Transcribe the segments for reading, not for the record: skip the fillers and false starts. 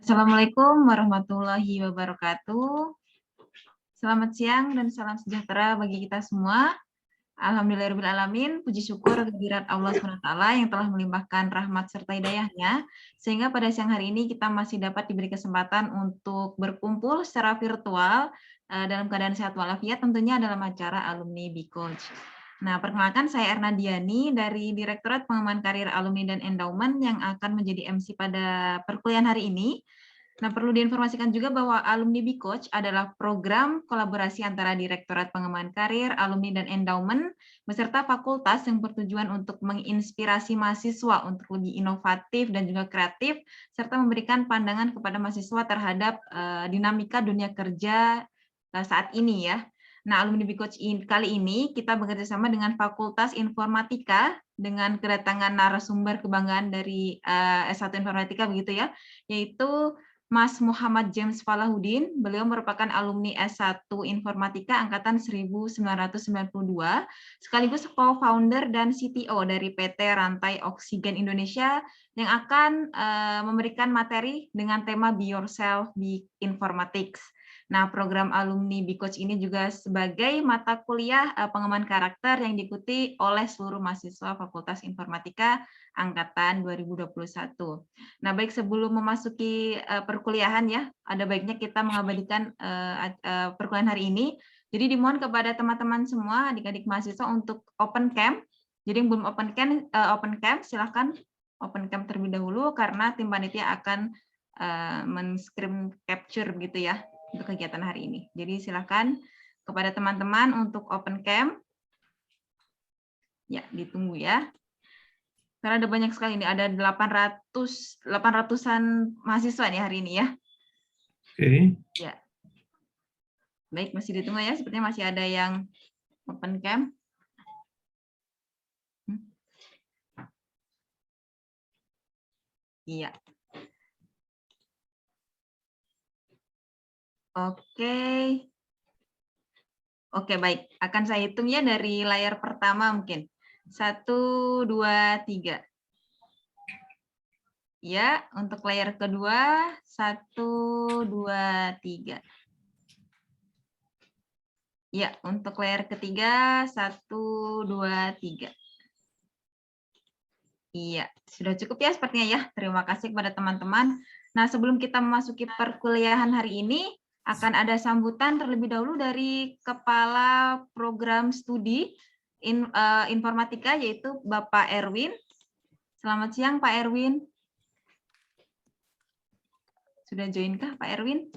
Assalamualaikum warahmatullahi wabarakatuh. Selamat siang dan salam sejahtera bagi kita semua. Alhamdulillahirrahmanirrahim, puji syukur kehadirat Allah SWT yang telah melimpahkan rahmat serta hidayahnya, sehingga pada siang hari ini kita masih dapat diberi kesempatan untuk berkumpul secara virtual dalam keadaan sehat walafiat, tentunya dalam acara Alumni Bcoach. Nah, perkenalkan saya Erna Diani dari Direktorat Pengembangan Karir Alumni dan Endowment yang akan menjadi MC pada perkuliahan hari ini. Nah, perlu diinformasikan juga bahwa Alumni Bcoach adalah program kolaborasi antara Direktorat Pengembangan Karir, Alumni dan Endowment, beserta fakultas yang bertujuan untuk menginspirasi mahasiswa untuk lebih inovatif dan juga kreatif, serta memberikan pandangan kepada mahasiswa terhadap dinamika dunia kerja saat ini ya. Nah, Alumni Bcoach kali ini kita bekerja sama dengan Fakultas Informatika dengan kedatangan narasumber kebanggaan dari S1 Informatika begitu ya, yaitu Mas Muhammad James Falahuddin. Beliau merupakan alumni S1 Informatika angkatan 1992, sekaligus co-founder dan CTO dari PT Rantai Oksigen Indonesia yang akan memberikan materi dengan tema Be Yourself di Informatics. Nah, program alumni Bcoach ini juga sebagai mata kuliah pengembangan karakter yang diikuti oleh seluruh mahasiswa Fakultas Informatika angkatan 2021. Nah, baik sebelum memasuki perkuliahan ya, ada baiknya kita mengabadikan perkuliahan hari ini. Jadi dimohon kepada teman-teman semua, adik-adik mahasiswa untuk open cam. Jadi yang belum open cam, silahkan open cam terlebih dahulu karena tim panitia akan men-screen capture gitu ya untuk kegiatan hari ini. Jadi silakan kepada teman-teman untuk open cam. Ya, ditunggu ya. Karena ada banyak sekali ini, ada 800-an mahasiswa nih hari ini ya. Oke. Ya. Baik, masih ditunggu ya. Sepertinya masih ada yang open cam. Iya. Oke. Oke, baik. Akan saya hitung ya dari layar pertama mungkin. 1, 2, 3. Ya, untuk layar kedua, 1, 2, 3. Ya, untuk layar ketiga, 1, 2, 3. Iya, sudah cukup ya sepertinya ya. Terima kasih kepada teman-teman. Nah, sebelum kita memasuki perkuliahan hari ini, akan ada sambutan terlebih dahulu dari Kepala Program Studi Informatika, yaitu Bapak Erwin. Selamat siang, Pak Erwin. Sudah join-kah, Pak Erwin?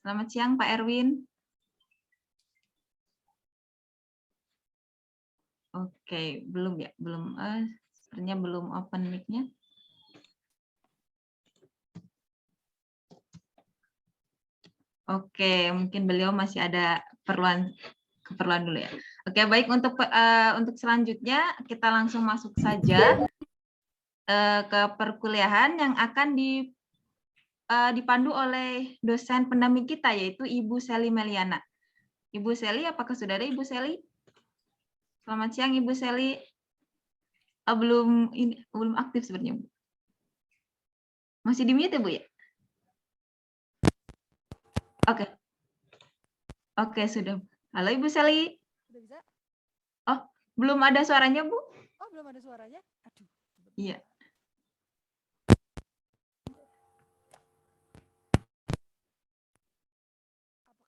Selamat siang, Pak Erwin. Oke, belum ya, belum. Sepertinya belum open mic-nya. Oke, mungkin beliau masih ada keperluan dulu ya. Oke, baik, untuk selanjutnya kita langsung masuk saja ke perkuliahan yang akan dipandu oleh dosen pendamping kita, yaitu Ibu Sally Meliana. Ibu Sally, apakah sudah ada Ibu Sally? Selamat siang Ibu Sally. Belum aktif sepertinya, Bu. Masih di mute ya, Bu ya? Oke. Oke, sudah. Halo Ibu Sally. Sudah bisa? Oh, belum ada suaranya, Bu? Oh, belum ada suaranya? Aduh. Iya.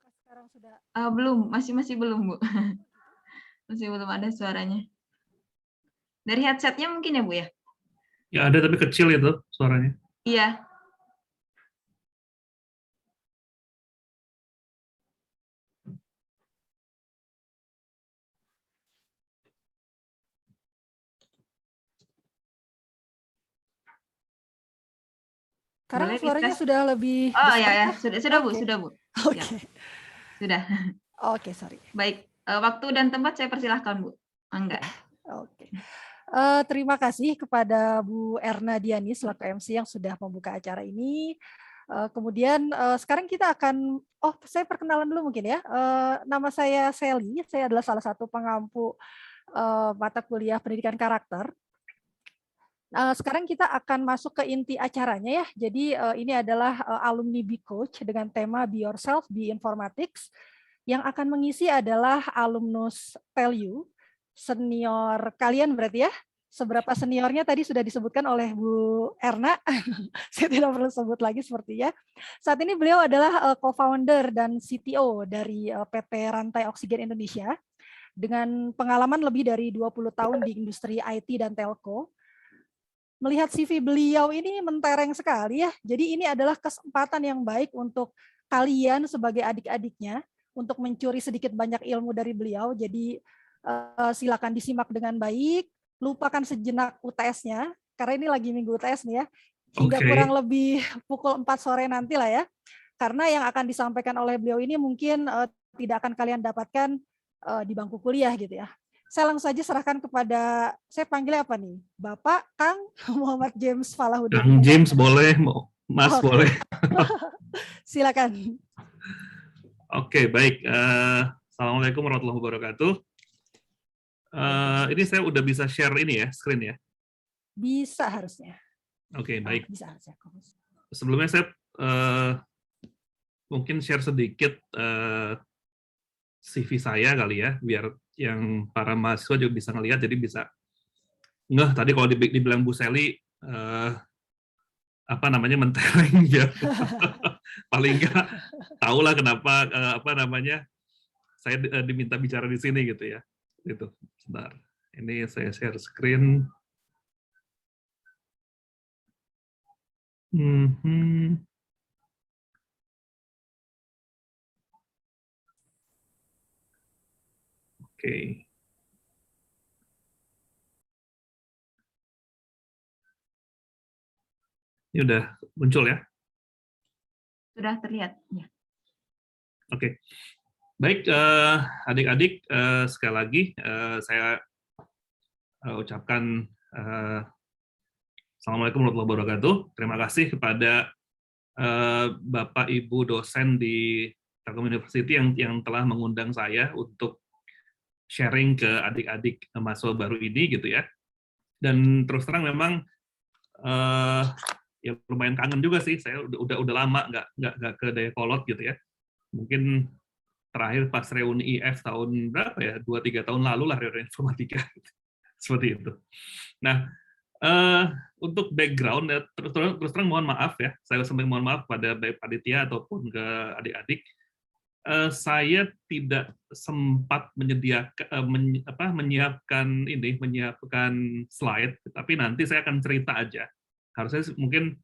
Apakah sekarang sudah? Belum, masih belum, Bu. Masih belum ada suaranya. Dari headsetnya mungkin ya, Bu ya? Ya ada tapi kecil itu suaranya. Iya. Sekarang Boleh suaranya dites? sudah lebih Oh besar ya, kah? sudah Bu, Oke. sudah Bu. Oke. Ya, sudah. Oke, sorry. Baik, waktu dan tempat saya persilahkan, Bu. Enggak. Oke. Terima kasih kepada Bu Erna Diani selaku MC yang sudah membuka acara ini. Kemudian sekarang kita akan, saya perkenalan dulu mungkin ya. Nama saya Sally, saya adalah salah satu pengampu mata kuliah pendidikan karakter. Sekarang kita akan masuk ke inti acaranya ya. Jadi ini adalah alumni Be Coach dengan tema Be Yourself, Be Informatics. Yang akan mengisi adalah alumnus Value, senior kalian berarti ya. Seberapa seniornya tadi sudah disebutkan oleh Bu Erna. Saya tidak perlu sebut lagi sepertinya. Saat ini beliau adalah co-founder dan CTO dari PT Rantai Oksigen Indonesia dengan pengalaman lebih dari 20 tahun di industri IT dan telco. Melihat CV beliau ini mentereng sekali ya. Jadi ini adalah kesempatan yang baik untuk kalian sebagai adik-adiknya untuk mencuri sedikit banyak ilmu dari beliau. Jadi silakan disimak dengan baik. Lupakan sejenak UTS-nya karena ini lagi minggu UTS nih ya. Hingga kurang lebih pukul 4 sore nanti lah ya. Karena yang akan disampaikan oleh beliau ini mungkin tidak akan kalian dapatkan di bangku kuliah gitu ya. Saya langsung saja serahkan kepada, saya panggilnya apa nih? Bapak, Kang, Muhammad James Falahuddin. Kang James boleh, Mas boleh. Silakan. Oke, baik. Assalamualaikum warahmatullahi wabarakatuh. Ini saya udah bisa share ini ya, screen ya? Bisa harusnya. Oke, baik. Bisa harusnya. Sebelumnya saya mungkin share sedikit CV saya kali ya, biar yang para mahasiswa juga bisa ngelihat, jadi bisa ngeh tadi kalau dibilang Bu Sally apa namanya mentereng ya. Paling nggak tahulah kenapa apa namanya saya diminta bicara di sini gitu ya. Itu sebentar. Ini saya share screen. Oke. Ini udah muncul ya? Sudah terlihat. Ya. Oke. Baik, adik-adik, sekali lagi saya ucapkan Assalamualaikum warahmatullahi wabarakatuh. Terima kasih kepada Bapak Ibu dosen di Telkom University yang telah mengundang saya untuk sharing ke adik-adik mahasiswa baru ini gitu ya. Dan terus terang memang ya lumayan kangen juga sih. Saya udah lama nggak ke Dayakolot gitu ya. Mungkin terakhir pas reuni IF tahun berapa ya, 2-3 tahun lalu lah reuni informatika. Seperti itu. Nah, untuk background, terus terang mohon maaf ya, saya sampai mohon maaf pada baik panitia ataupun ke adik-adik, saya tidak sempat menyiapkan slide, tapi nanti saya akan cerita aja. Harusnya mungkin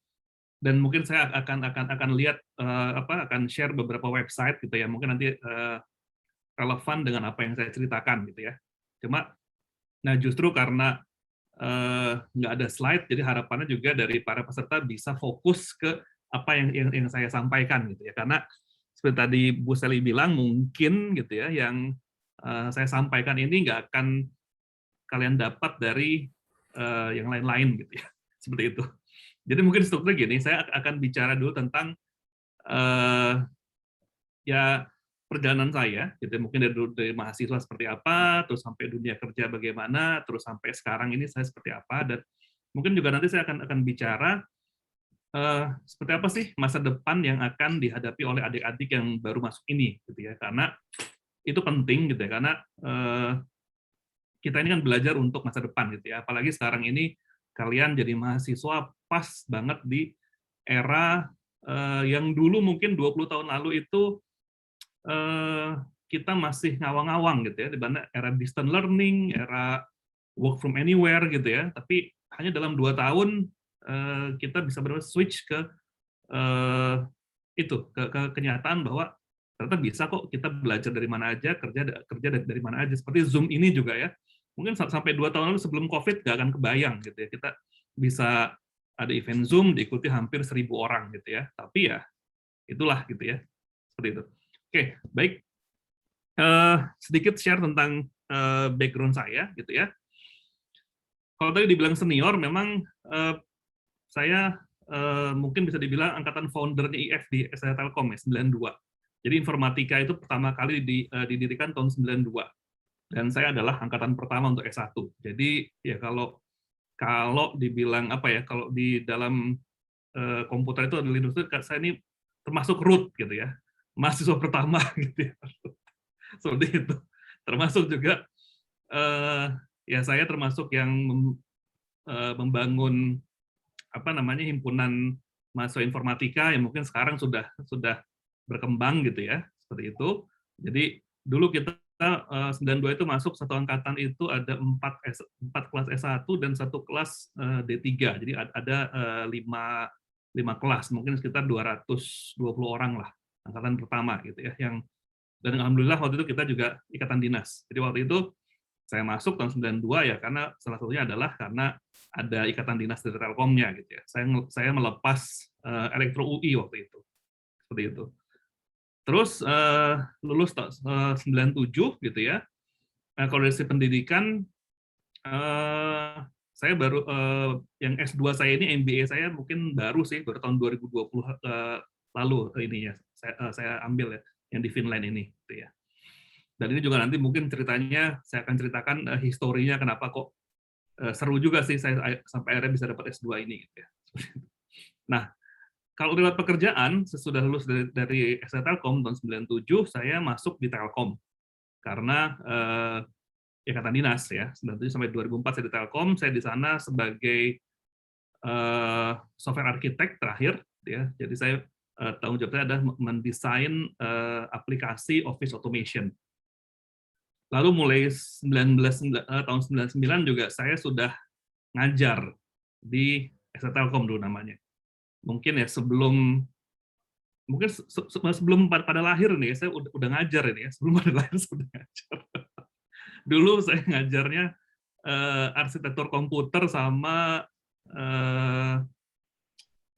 saya akan lihat akan share beberapa website gitu ya, mungkin nanti relevan dengan apa yang saya ceritakan gitu ya. Cuma nah justru karena nggak ada slide, jadi harapannya juga dari para peserta bisa fokus ke apa yang saya sampaikan gitu ya. Karena seperti tadi Bu Sally bilang, mungkin gitu ya yang saya sampaikan ini nggak akan kalian dapat dari yang lain-lain gitu ya. Seperti itu. Jadi mungkin strukturnya gini, saya akan bicara dulu tentang ya perjalanan saya, gitu mungkin dari mahasiswa seperti apa, terus sampai dunia kerja bagaimana, terus sampai sekarang ini saya seperti apa, dan mungkin juga nanti saya akan bicara seperti apa sih masa depan yang akan dihadapi oleh adik-adik yang baru masuk ini, gitu ya, karena itu penting gitu ya, karena kita ini kan belajar untuk masa depan gitu ya, apalagi sekarang ini kalian jadi mahasiswa pas banget di era yang dulu mungkin 20 tahun lalu itu kita masih ngawang-ngawang gitu ya, di mana era distant learning, era work from anywhere gitu ya, tapi hanya dalam 2 tahun kita bisa switch ke kenyataan bahwa ternyata bisa kok kita belajar dari mana aja, kerja dari mana aja. Seperti Zoom ini juga ya, mungkin sampai 2 tahun lalu sebelum COVID nggak akan kebayang gitu ya, kita bisa ada event Zoom diikuti hampir 1.000 orang gitu ya, tapi ya itulah gitu ya, seperti itu. Oke, baik. Sedikit share tentang background saya gitu ya. Kalau tadi dibilang senior, memang saya mungkin bisa dibilang angkatan foundernya IF di SDA Telkom ya, 92. Jadi informatika itu pertama kali didirikan tahun 92. Dan saya adalah angkatan pertama untuk S1. Jadi ya kalau kalau dibilang apa ya, kalau di dalam komputer itu ada Linux itu saya ini termasuk root gitu ya, mahasiswa pertama gitu ya. Seperti itu. Termasuk juga ya saya termasuk yang membangun apa namanya himpunan mahasiswa informatika yang mungkin sekarang sudah berkembang gitu ya, seperti itu. Jadi dulu kita 92 itu masuk satu angkatan itu ada 4 kelas S1 dan 1 kelas D3. Jadi ada 5 kelas, mungkin sekitar 220 orang lah angkatan pertama gitu ya. Dan alhamdulillah waktu itu kita juga ikatan dinas. Jadi waktu itu saya masuk tahun 92 ya karena salah satunya adalah karena ada ikatan dinas dari Telkomnya gitu ya. Saya melepas Elektro UI waktu itu. Seperti itu. Terus lulus 97 gitu ya. Kalau dari sisi pendidikan saya baru yang S2 saya ini MBA saya mungkin baru tahun 2020 lalu ininya saya ambil ya yang di Finland ini gitu ya. Dan ini juga nanti mungkin ceritanya saya akan ceritakan historinya kenapa kok seru juga sih saya sampai akhirnya bisa dapat S2 ini gitu ya. Nah, kalau lewat pekerjaan, sesudah lulus dari ST Telkom tahun 97, saya masuk di Telkom. Karena ikatan dinas ya, 97 sampai 2004 saya di Telkom, saya di sana sebagai software architect terakhir ya. Jadi saya tanggung jawab saya adalah mendesain aplikasi office automation. Lalu mulai tahun 99 juga saya sudah ngajar di ST Telkom dulu namanya. Mungkin ya sebelum pada lahir nih saya udah ngajar ini ya, sebelum pada lahir sudah ngajar. Dulu saya ngajarnya arsitektur komputer sama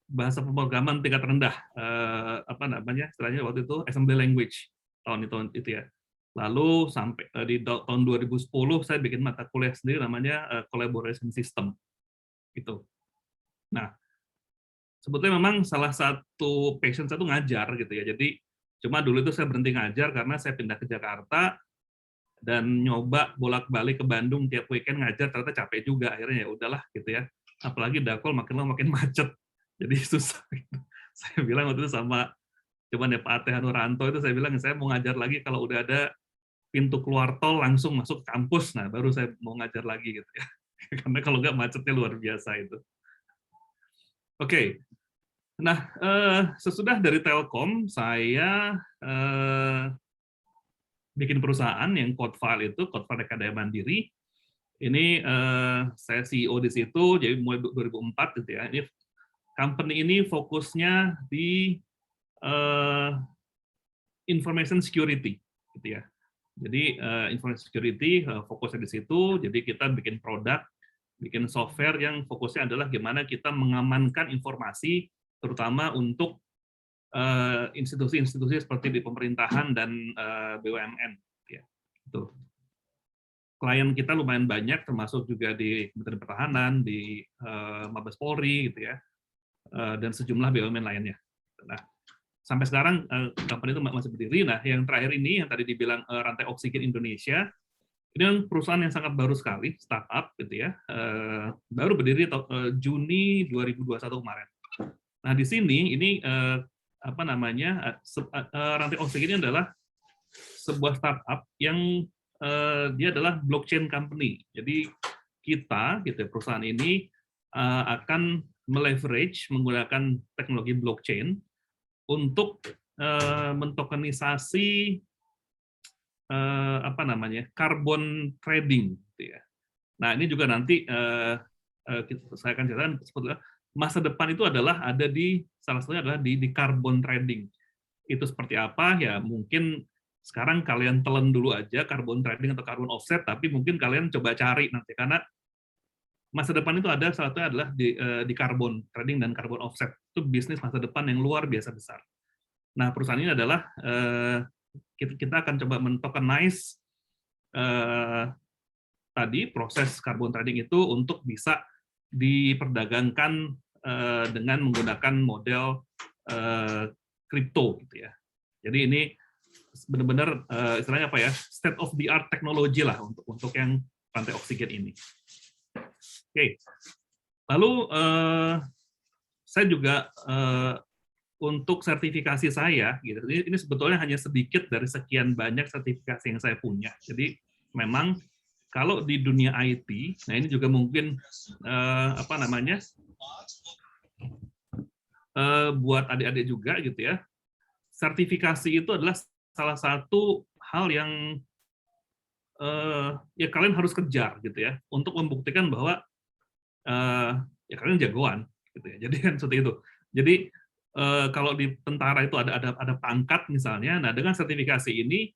bahasa pemrograman tingkat rendah, apa namanya istilahnya waktu itu assembly language tahun itu ya. Lalu sampai di tahun 2010 saya bikin mata kuliah sendiri namanya collaboration system gitu. Nah, sebetulnya memang salah satu passion saya itu ngajar gitu ya. Jadi cuma dulu itu saya berhenti ngajar karena saya pindah ke Jakarta dan nyoba bolak-balik ke Bandung tiap weekend ngajar, ternyata capek juga. Akhirnya ya udahlah gitu ya. Apalagi Dakol makin lama makin macet. Jadi susah. Saya bilang waktu itu sama cuman ya Pak Ate Hanuranto itu saya bilang saya mau ngajar lagi kalau udah ada pintu keluar tol langsung masuk kampus. Nah, baru saya mau ngajar lagi gitu ya. Karena kalau nggak macetnya luar biasa itu. Oke. Nah, sesudah dari Telkom, saya bikin perusahaan yang Codefile itu, Codefile Rekadaya Mandiri. Ini saya CEO di situ, jadi mulai 2004 gitu ya. Ini company ini fokusnya di information security, gitu ya. Jadi information security fokusnya di situ. Jadi kita bikin produk, bikin software yang fokusnya adalah gimana kita mengamankan informasi, terutama untuk institusi-institusi seperti di pemerintahan dan BUMN. Ya, gitu. Klien kita lumayan banyak, termasuk juga di Kementerian Pertahanan, di Mabes Polri, gitu ya, dan sejumlah BUMN lainnya. Nah, sampai sekarang company itu masih berdiri. Nah, yang terakhir ini, yang tadi dibilang Rantai Oksigen Indonesia, ini perusahaan yang sangat baru sekali, startup, gitu ya, baru berdiri Juni 2021 kemarin. Nah, di sini ini apa namanya Rantai Oksigen ini adalah sebuah startup yang dia adalah blockchain company. Jadi kita, gitu, perusahaan ini akan meleverage menggunakan teknologi blockchain untuk mentokenisasi apa namanya carbon trading, gitu ya. Nah, ini juga nanti saya akan ceritakan sebetulnya masa depan itu adalah ada di salah satunya adalah di carbon trading. Itu seperti apa ya, mungkin sekarang kalian telan dulu aja carbon trading atau carbon offset, tapi mungkin kalian coba cari nanti, karena masa depan itu ada salah satunya adalah di carbon trading dan carbon offset. Itu bisnis masa depan yang luar biasa besar. Nah, perusahaan ini adalah kita akan coba mentokenize tadi proses carbon trading itu untuk bisa diperdagangkan dengan menggunakan model kripto, gitu ya. Jadi ini benar-benar istilahnya apa ya, state of the art teknologi lah untuk yang rantai oksigen ini. Oke. Lalu saya juga untuk sertifikasi saya, gitu. Ini sebetulnya hanya sedikit dari sekian banyak sertifikasi yang saya punya. Jadi memang kalau di dunia IT, nah ini juga mungkin buat adik-adik juga gitu ya. Sertifikasi itu adalah salah satu hal yang ya kalian harus kejar gitu ya untuk membuktikan bahwa ya kalian jagoan gitu ya. Jadi kan seperti itu. Jadi kalau di tentara itu ada pangkat misalnya, nah dengan sertifikasi ini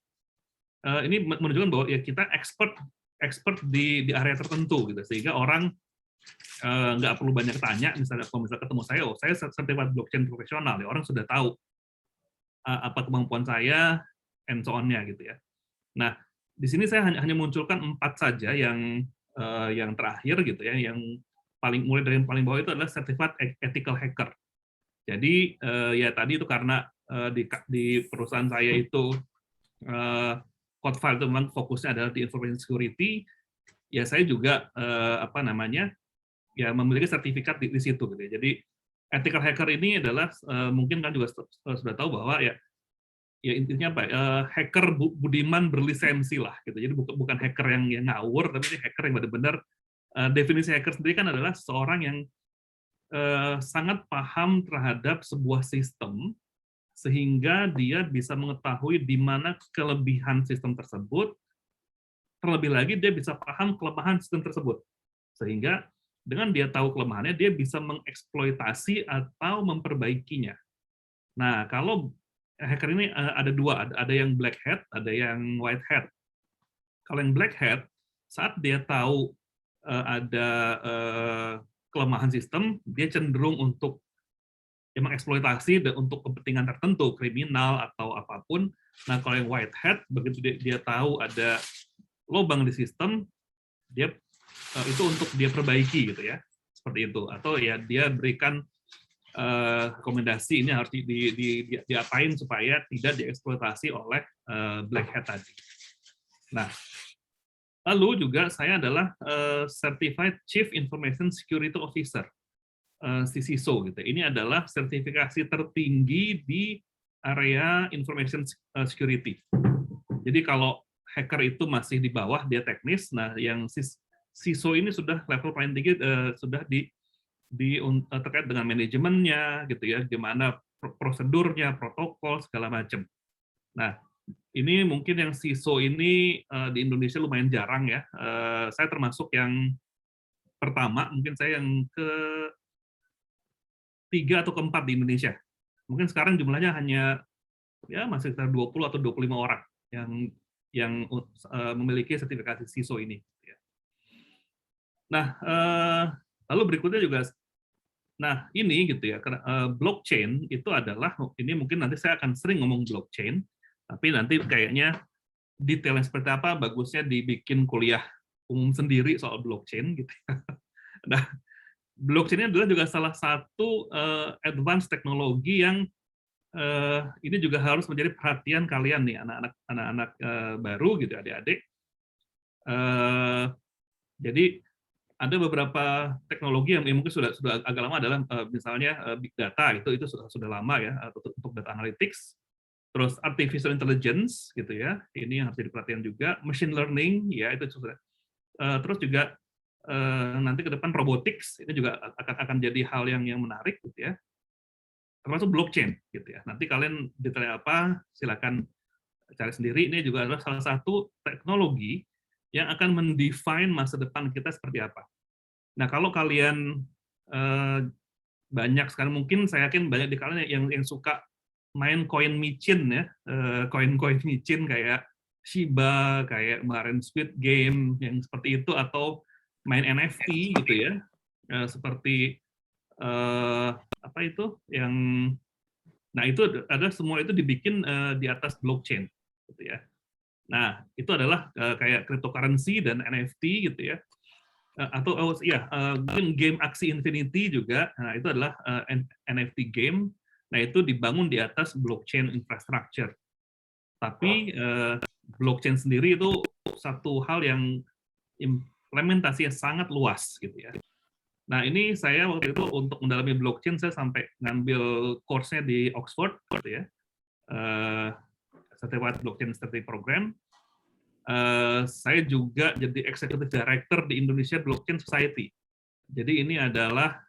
menunjukkan bahwa ya kita expert di area tertentu gitu, sehingga orang nggak perlu banyak tanya, misalnya kalau misalnya ketemu saya, oh saya sertifikat blockchain profesional, ya orang sudah tahu apa kemampuan saya and so on-nya gitu ya. Nah di sini saya hanya munculkan 4 saja yang terakhir gitu ya, yang mulai dari yang paling bawah itu adalah sertifikat ethical hacker. Jadi ya tadi itu karena di perusahaan saya itu code file itu memang fokusnya adalah di information security, ya saya juga ya memiliki sertifikat di situ gitu ya. Jadi ethical hacker ini adalah mungkin kan juga sudah tahu bahwa ya intinya apa? Hacker budiman berlisensi lah gitu. Jadi bukan hacker yang ngawur, tapi hacker yang benar-benar definisi hacker sendiri kan adalah seorang yang sangat paham terhadap sebuah sistem sehingga dia bisa mengetahui di mana kelebihan sistem tersebut, terlebih lagi dia bisa paham kelemahan sistem tersebut. Sehingga dengan dia tahu kelemahannya, dia bisa mengeksploitasi atau memperbaikinya. Nah, kalau hacker ini ada dua, ada yang black hat, ada yang white hat. Kalau yang black hat, saat dia tahu ada kelemahan sistem, dia cenderung untuk mengeksploitasi untuk kepentingan tertentu, kriminal atau apapun. Nah, kalau yang white hat, begitu dia tahu ada lubang di sistem, dia itu untuk dia perbaiki gitu ya, seperti itu. Atau ya dia berikan rekomendasi ini harus diapain supaya tidak dieksploitasi oleh black hat tadi. Nah, lalu juga saya adalah Certified Chief Information Security Officer, CISO gitu. Ini adalah sertifikasi tertinggi di area information security. Jadi kalau hacker itu masih di bawah, dia teknis. Nah, yang CISO ini sudah level paling tinggi, sudah terkait dengan manajemennya gitu ya, gimana prosedurnya, protokol segala macam. Nah, ini mungkin yang CISO ini di Indonesia lumayan jarang ya. Saya termasuk yang pertama, mungkin saya yang ke-3 atau ke-4 di Indonesia. Mungkin sekarang jumlahnya hanya ya masih sekitar 20 atau 25 orang yang memiliki sertifikasi CISO ini. Nah, lalu berikutnya juga, nah ini gitu ya, blockchain itu adalah, ini mungkin nanti saya akan sering ngomong blockchain, tapi nanti kayaknya detailnya seperti apa, bagusnya dibikin kuliah umum sendiri soal blockchain gitu. Nah, blockchain ini adalah juga salah satu advance teknologi yang ini juga harus menjadi perhatian kalian nih, anak-anak baru gitu, adik-adik. Jadi ada beberapa teknologi yang mungkin sudah agak lama, adalah misalnya big data, itu sudah lama ya untuk data analytics. Terus artificial intelligence gitu ya, ini yang harus diperhatikan juga. Machine learning ya, itu sudah. Terus juga nanti ke depan robotics, ini juga akan jadi hal yang menarik gitu ya. Termasuk blockchain gitu ya. Nanti kalian detailnya apa silakan cari sendiri. Ini juga adalah salah satu teknologi yang akan mendefine masa depan kita seperti apa. Nah, kalau kalian banyak sekarang, mungkin saya yakin banyak di kalian yang suka main koin micin ya, koin-koin micin kayak Shiba, kayak kemarin Squid Game yang seperti itu, atau main NFT gitu ya, seperti apa itu yang, nah itu ada semua itu dibikin di atas blockchain gitu ya. Nah, itu adalah kayak cryptocurrency dan NFT gitu ya. Atau mungkin game Axie Infinity juga. Nah, itu adalah NFT game. Nah, itu dibangun di atas blockchain infrastructure. Tapi blockchain sendiri itu satu hal yang implementasinya sangat luas gitu ya. Nah, ini saya waktu itu untuk mendalami blockchain saya sampai ngambil course-nya di Oxford gitu ya. Certified Blockchain Study Program. Saya juga jadi Executive Director di Indonesia Blockchain Society. Jadi ini adalah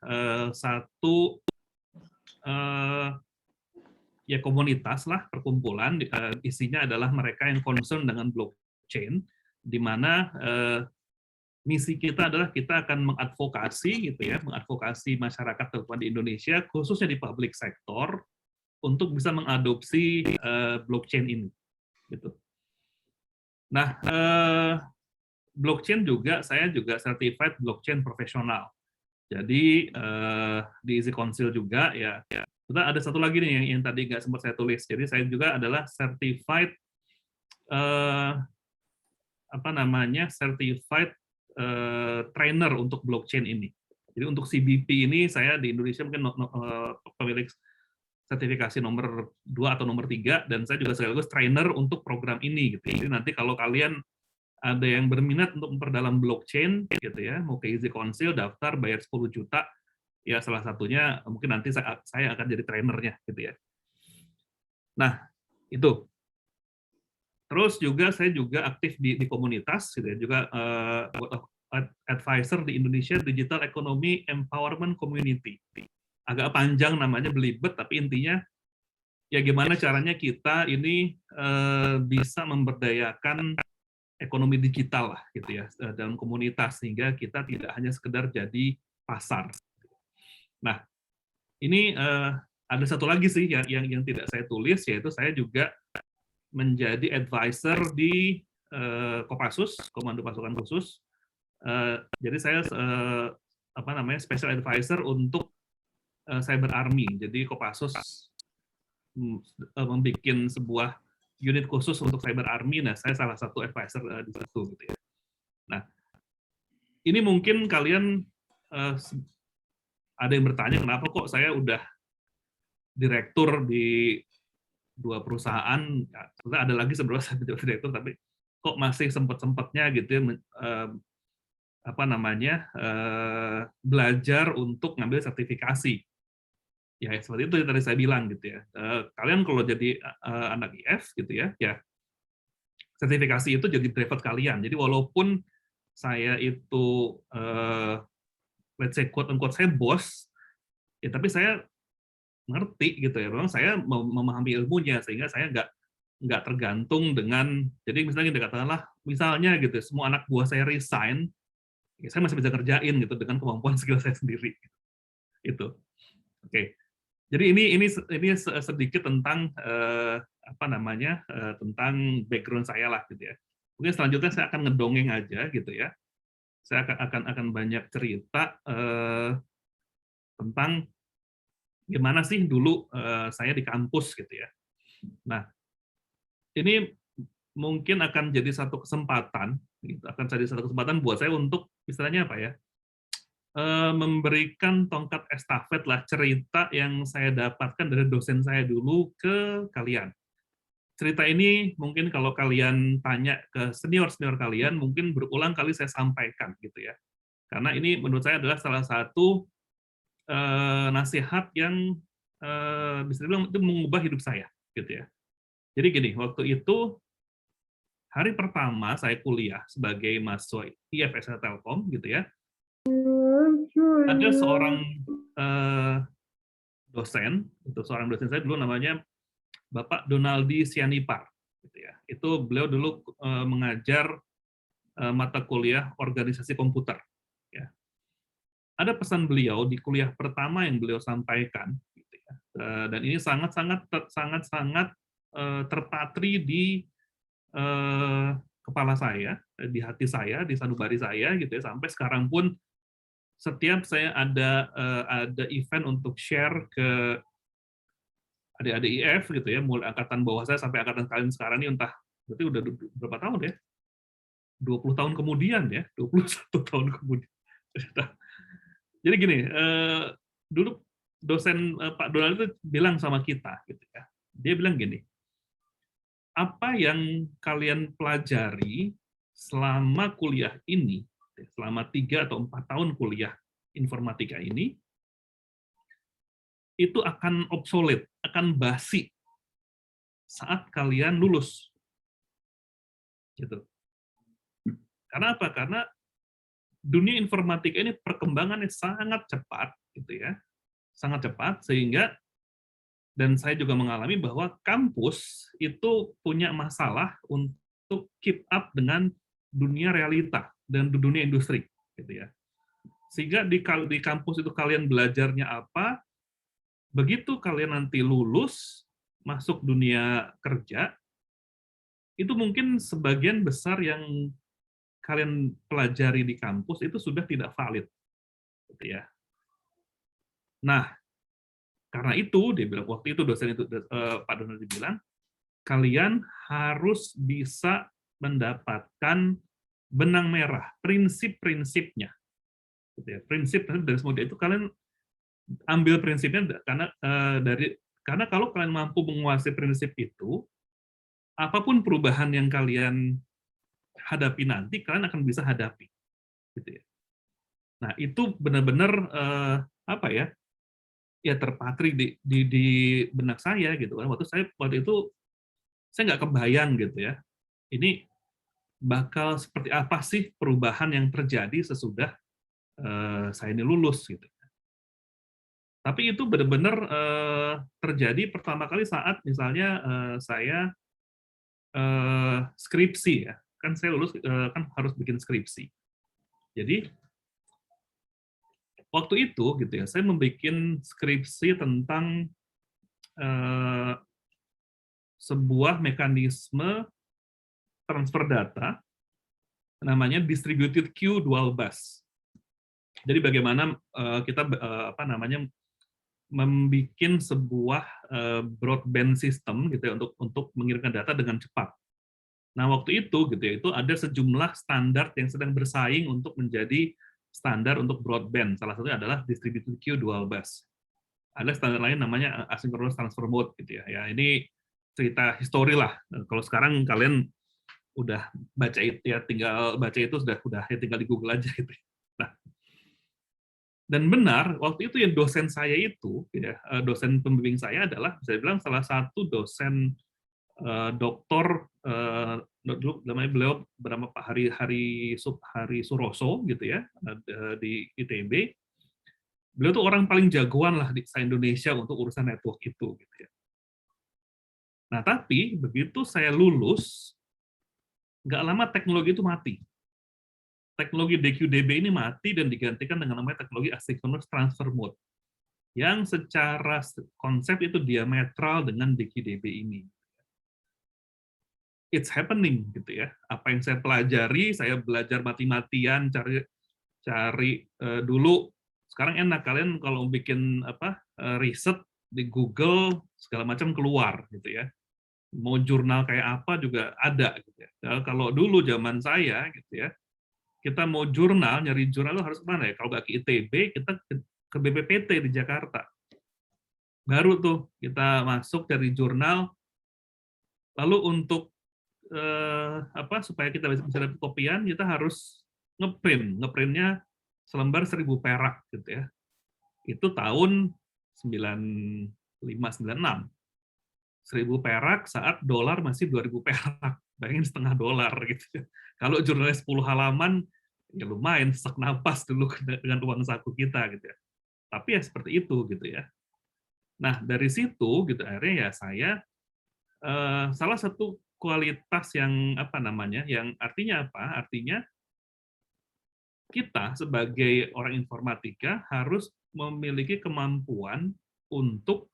satu ya komunitas lah, perkumpulan, isinya adalah mereka yang concern dengan blockchain, di mana misi kita adalah kita akan mengadvokasi gitu ya, mengadvokasi masyarakat terutama di Indonesia, khususnya di public sector, untuk bisa mengadopsi blockchain ini. Gitu. Nah, blockchain juga, saya juga certified blockchain profesional. Jadi di Easy Council juga ya. Kita ada satu lagi nih yang tadi nggak sempat saya tulis. Jadi saya juga adalah certified certified trainer untuk blockchain ini. Jadi untuk CBP ini saya di Indonesia mungkin pemilik sertifikasi nomor 2 atau nomor 3, dan saya juga sekaligus trainer untuk program ini gitu. Jadi nanti kalau kalian ada yang berminat untuk memperdalam blockchain gitu ya, mau ke Easy Council, daftar, bayar 10 juta, ya salah satunya mungkin nanti saya akan jadi trainernya gitu ya. Nah, itu. Terus juga saya juga aktif di komunitas gitu ya, juga advisor di Indonesia Digital Economy Empowerment Community. Agak panjang namanya, belibet, tapi intinya ya gimana caranya kita ini bisa memberdayakan ekonomi digital lah gitu ya dalam komunitas, sehingga kita tidak hanya sekedar jadi pasar. Nah, ini ada satu lagi sih yang tidak saya tulis, yaitu saya juga menjadi advisor di Kopassus, Komando Pasukan Khusus. Jadi saya special advisor untuk Cyber Army. Jadi Kopassus membuat sebuah unit khusus untuk Cyber Army. Nah, saya salah satu advisor di situ gitu ya. Nah, ini mungkin kalian ada yang bertanya kenapa kok saya udah direktur di 2 perusahaan, ada lagi sebenarnya saya menjadi direktur, tapi kok masih sempat-sempatnya gitu ya, belajar untuk ngambil sertifikasi. Ya seperti itu yang tadi saya bilang gitu ya. Kalian kalau jadi anak IF gitu ya, sertifikasi itu jadi driver kalian. Jadi walaupun saya itu let's say quote unquote saya bos, ya tapi saya ngerti gitu ya. Memang saya memahami ilmunya, sehingga saya nggak tergantung dengan, jadi misalnya katakanlah misalnya gitu, semua anak buah saya resign, ya saya masih bisa kerjain gitu dengan kemampuan skill saya sendiri. Itu. Oke. Jadi ini sedikit tentang tentang background saya lah gitu ya. Mungkin selanjutnya saya akan ngedongeng aja gitu ya. Saya akan banyak cerita tentang gimana sih dulu saya di kampus gitu ya. Nah, ini mungkin akan jadi satu kesempatan, gitu, buat saya untuk istilahnya apa ya? Memberikan tongkat estafet lah, cerita yang saya dapatkan dari dosen saya dulu ke kalian. Cerita ini mungkin kalau kalian tanya ke senior-senior kalian, mungkin berulang kali saya sampaikan gitu ya. Karena ini menurut saya adalah salah satu nasihat yang bisa dibilang itu mengubah hidup saya gitu ya. Jadi gini, waktu itu hari pertama saya kuliah sebagai mahasiswa IFS Telkom gitu ya. Ada seorang dosen, seorang dosen saya dulu namanya Bapak Donaldi Sianipar, gitu ya. Itu beliau dulu mengajar mata kuliah organisasi komputer. Ya. Ada pesan beliau di kuliah pertama yang beliau sampaikan, gitu ya. Dan ini sangat terpatri di kepala saya, di hati saya, di sanubari saya, gitu ya. Sampai sekarang pun setiap saya ada event untuk share ke adik-adik IF gitu ya, mulai angkatan bawah saya sampai angkatan kalian sekarang ini, entah berarti udah berapa tahun ya? 20 tahun kemudian ya, 21 tahun kemudian. Jadi gini, dulu dosen Pak Donald itu bilang sama kita gitu ya. Dia bilang gini, apa yang kalian pelajari selama kuliah ini selama 3 atau 4 tahun kuliah informatika ini, itu akan obsolete, akan basi saat kalian lulus. Gitu. Karena apa? Karena dunia informatika ini perkembangannya sangat cepat, gitu ya, sangat cepat, sehingga dan saya juga mengalami bahwa kampus itu punya masalah untuk keep up dengan dunia realita dan dunia industri, gitu ya. Sehingga di kampus itu kalian belajarnya apa, begitu kalian nanti lulus masuk dunia kerja, itu mungkin sebagian besar yang kalian pelajari di kampus itu sudah tidak valid, gitu ya. Nah, karena itu dia bilang waktu itu dosen itu Pak Donald bilang kalian harus bisa mendapatkan benang merah prinsip-prinsipnya, gitu ya. Prinsip dari semua itu kalian ambil prinsipnya karena kalau kalian mampu menguasai prinsip itu, apapun perubahan yang kalian hadapi nanti kalian akan bisa hadapi, gitu ya. Nah itu benar-benar apa ya? Ya terpatri di benak saya gitu kan. Waktu itu saya nggak kebayang gitu ya. Ini bakal seperti apa sih perubahan yang terjadi sesudah saya ini lulus gitu. Tapi itu benar-benar terjadi pertama kali saat misalnya saya skripsi ya. Kan saya lulus kan harus bikin skripsi. Jadi waktu itu gitu ya, saya membuat skripsi tentang sebuah mekanisme transfer data namanya distributed queue dual bus. Jadi bagaimana kita membuat sebuah broadband system gitu ya untuk mengirimkan data dengan cepat. Nah waktu itu gitu ya, itu ada sejumlah standar yang sedang bersaing untuk menjadi standar untuk broadband. Salah satunya adalah distributed queue dual bus. Ada standar lain namanya asynchronous transfer mode gitu ya. Ya ini cerita histori lah. Kalau sekarang kalian udah baca itu ya, tinggal baca itu sudah ya tinggal di Google aja gitu. Nah, dan benar waktu itu yang dosen saya itu, ya, dosen pembimbing saya adalah saya bilang salah satu dosen doktor dulu namanya beliau bernama Pak Hari Suroso gitu ya di ITB. Beliau tuh orang paling jagoan lah di Indonesia untuk urusan network itu gitu ya. Nah tapi begitu saya lulus nggak lama teknologi itu mati. Teknologi DQDB ini mati dan digantikan dengan namanya teknologi asynchronous transfer mode yang secara konsep itu diametral dengan DQDB ini. It's happening gitu ya. Apa yang saya pelajari, saya belajar mati-matian, cari dulu. Sekarang enak kalian kalau bikin riset di Google segala macam keluar gitu ya. Mau jurnal kayak apa juga ada gitu ya. Kalau dulu zaman saya gitu ya, kita mau nyari jurnal harus kemana ya? Kalau nggak ke ITB, kita ke BPPT di Jakarta. Baru tuh kita masuk dari jurnal. Lalu untuk supaya kita bisa dapat kopian, kita harus ngeprintnya selembar 1.000 perak gitu ya. Itu tahun 95-96. 1.000 perak saat dolar masih 2.000 perak. Bayangin setengah dolar gitu ya. Kalau jurnalnya 10 halaman, ya lumayan sesak napas dulu dengan uang saku kita gitu ya. Tapi ya seperti itu gitu ya. Nah dari situ gitu akhirnya ya saya salah satu kualitas yang yang artinya apa? Artinya kita sebagai orang informatika harus memiliki kemampuan untuk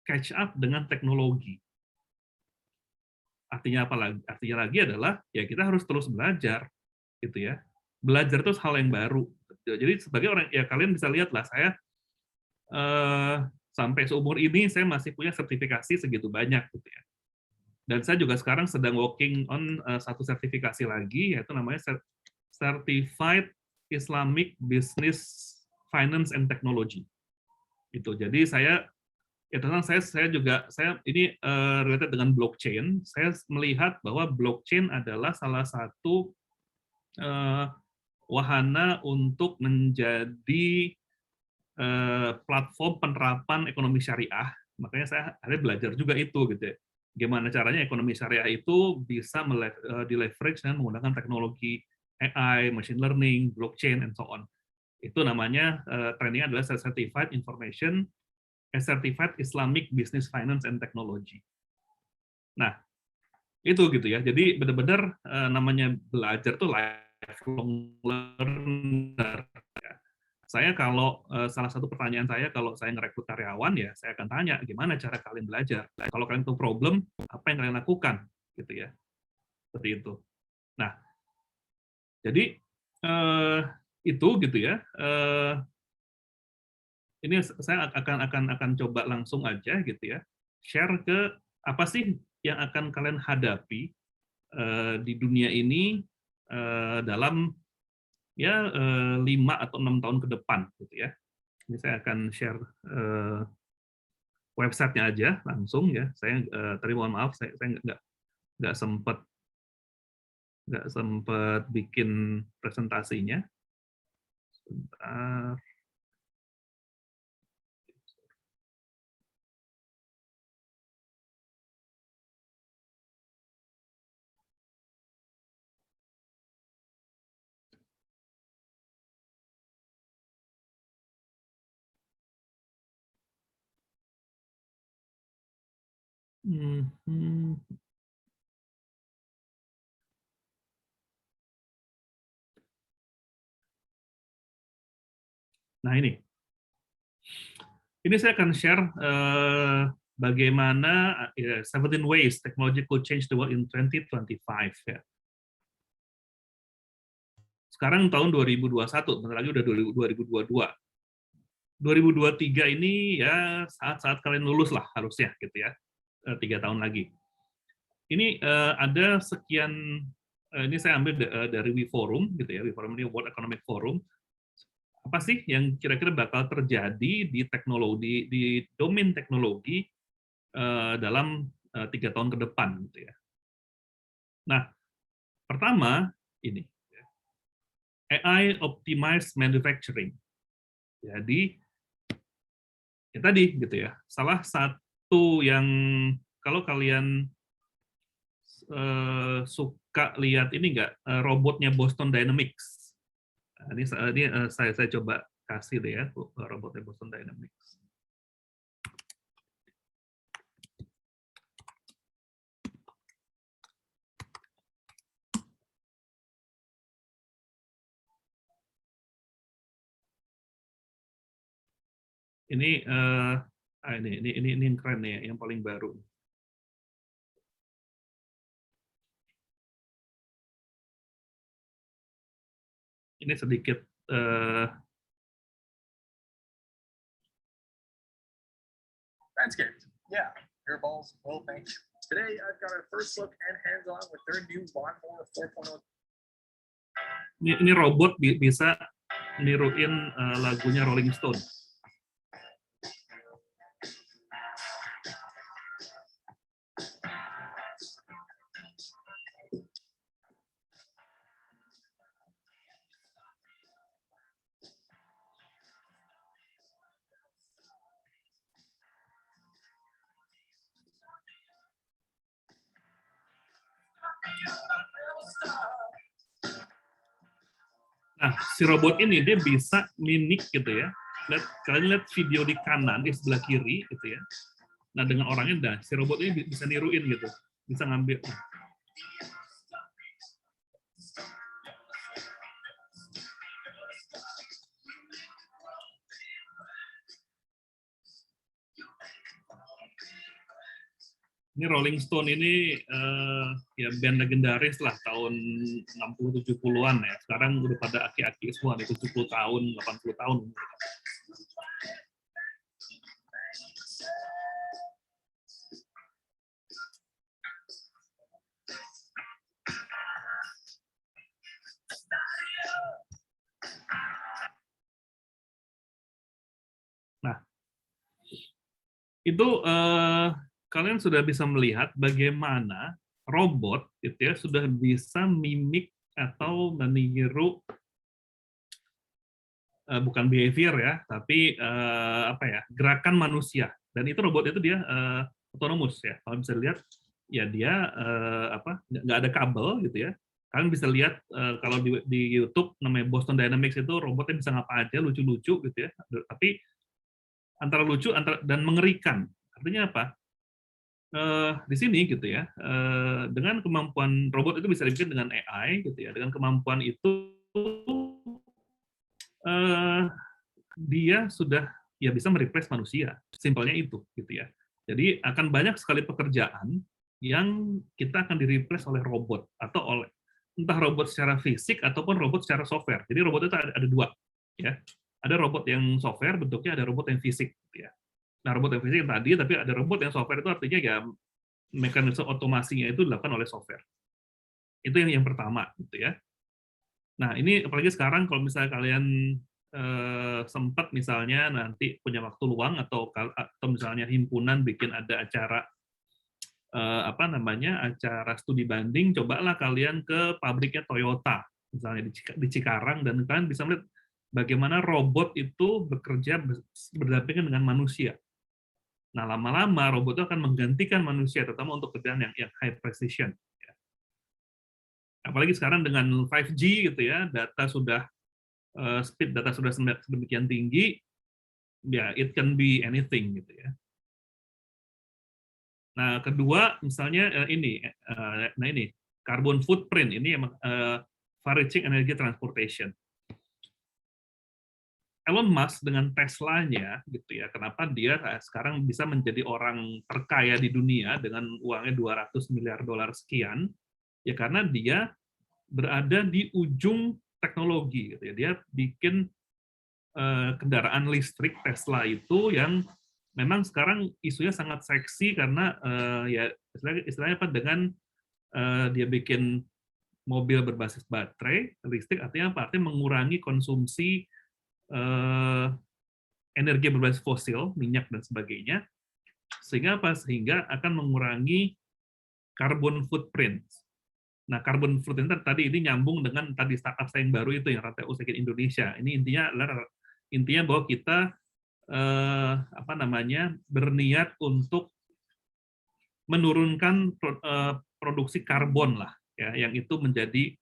catch up dengan teknologi. Artinya apa lagi? Artinya lagi adalah ya kita harus terus belajar, gitu ya. Belajar terus hal yang baru. Jadi sebagai orang ya kalian bisa lihat lah saya sampai seumur ini saya masih punya sertifikasi segitu banyak, gitu ya. Dan saya juga sekarang sedang working on satu sertifikasi lagi, yaitu namanya Certified Islamic Business Finance and Technology. Itu. Jadi saya ini related dengan blockchain. Saya melihat bahwa blockchain adalah salah satu wahana untuk menjadi platform penerapan ekonomi syariah. Makanya saya akhirnya belajar juga itu gitu ya. Gimana caranya ekonomi syariah itu bisa di-leverage dengan menggunakan teknologi AI, machine learning, blockchain, and so on. Itu namanya trainingnya adalah Certified Certified Islamic Business Finance and Technology. Nah, itu gitu ya. Jadi benar-benar namanya belajar tuh lifelong learner. Saya kalau salah satu pertanyaan saya kalau saya ngerekrut karyawan ya saya akan tanya gimana cara kalian belajar. Kalau kalian tuh problem apa yang kalian lakukan gitu ya. Seperti itu. Nah, jadi itu gitu ya. Ini saya akan coba langsung aja gitu ya. Share ke apa sih yang akan kalian hadapi di dunia ini dalam ya 5 atau 6 tahun ke depan gitu ya. Ini saya akan share websitenya aja langsung ya. Saya tadi mohon maaf saya nggak sempat bikin presentasinya. Sebentar. Nah ini saya akan share bagaimana 17 ways technology could change the world in 2025 ya. Sekarang tahun 2021, bentar lagi udah 2022. 2023 ini ya saat-saat kalian lulus lah harusnya gitu ya. 3 tahun lagi. Ini ada sekian ini saya ambil dari WeForum gitu ya. WeForum ini World Economic Forum. Apa sih yang kira-kira bakal terjadi di teknologi di domain teknologi dalam 3 tahun ke depan gitu ya. Nah, pertama ini AI optimized manufacturing. Jadi ya tadi gitu ya. Salah satu yang kalau kalian suka lihat ini enggak robotnya Boston Dynamics. Ini saya coba kasih deh ya robotnya Boston Dynamics. Ini ini yang keren nih, yang paling baru. Ini sedikit Landscape. Yeah, hairballs. Well, thanks. Today I've got our first look and hands-on with their new Lawnmower 4.0. Ini robot bisa niruin lagunya Rolling Stone. Nah, si robot ini dia bisa mimik gitu ya. Kalian lihat video di kanan, di sebelah kiri gitu ya. Nah, dengan orangnya si robot ini bisa niruin gitu. Bisa ngambil. Ini Rolling Stone ini ya band legendaris lah tahun 60-70-an ya. Sekarang udah pada aki-aki semua nih, 70 tahun, 80 tahun. Nah, itu kalian sudah bisa melihat bagaimana robot itu ya sudah bisa mimik atau meniru bukan behavior ya, tapi apa ya, gerakan manusia. Dan itu robot itu dia autonomous ya. Kalau bisa lihat ya dia apa, nggak ada kabel gitu ya. Kalian bisa lihat kalau di YouTube namanya Boston Dynamics, itu robotnya bisa ngapa aja, lucu-lucu gitu ya. Tapi antara lucu dan mengerikan. Artinya apa? Di sini gitu ya, dengan kemampuan robot itu bisa dibikin dengan AI gitu ya. Dengan kemampuan itu dia sudah ya bisa mereplace manusia, simpelnya itu gitu ya. Jadi akan banyak sekali pekerjaan yang kita akan direplace oleh robot, atau oleh entah robot secara fisik ataupun robot secara software. Jadi robot itu ada dua ya. Ada robot yang software bentuknya, ada robot yang fisik gitu ya. Nah, robot yang fisik yang tadi, tapi ada robot yang software, itu artinya ya mekanisme otomasinya itu dilakukan oleh software. Itu yang pertama gitu ya. Nah, ini apalagi sekarang kalau misalnya kalian sempat misalnya nanti punya waktu luang, atau misalnya himpunan bikin ada acara apa namanya, acara studi banding, cobalah kalian ke pabriknya Toyota misalnya di Cikarang, dan kalian bisa melihat bagaimana robot itu bekerja berdampingan dengan manusia. Nah, lama-lama robot itu akan menggantikan manusia, terutama untuk kerjaan yang high precision. Apalagi sekarang dengan 5G gitu ya, speed data sudah sedemikian tinggi, ya it can be anything gitu ya. Nah, kedua misalnya ini carbon footprint, ini far-reaching energy transportation. Elon Musk dengan Tesla-nya gitu ya, kenapa dia sekarang bisa menjadi orang terkaya di dunia dengan uangnya $200 miliar sekian, ya karena dia berada di ujung teknologi gitu ya. Dia bikin kendaraan listrik Tesla itu yang memang sekarang isunya sangat seksi, karena ya istilahnya apa, dengan dia bikin mobil berbasis baterai listrik, artinya apa? Artinya mengurangi konsumsi energi berbasis fosil, minyak dan sebagainya, sehingga apa? Sehingga akan mengurangi carbon footprint. Nah, carbon footprint tadi ini nyambung dengan tadi startup saya yang baru itu, yang rantai usaha Indonesia. Ini intinya bahwa kita apa namanya, berniat untuk menurunkan produksi karbon lah ya, yang itu menjadi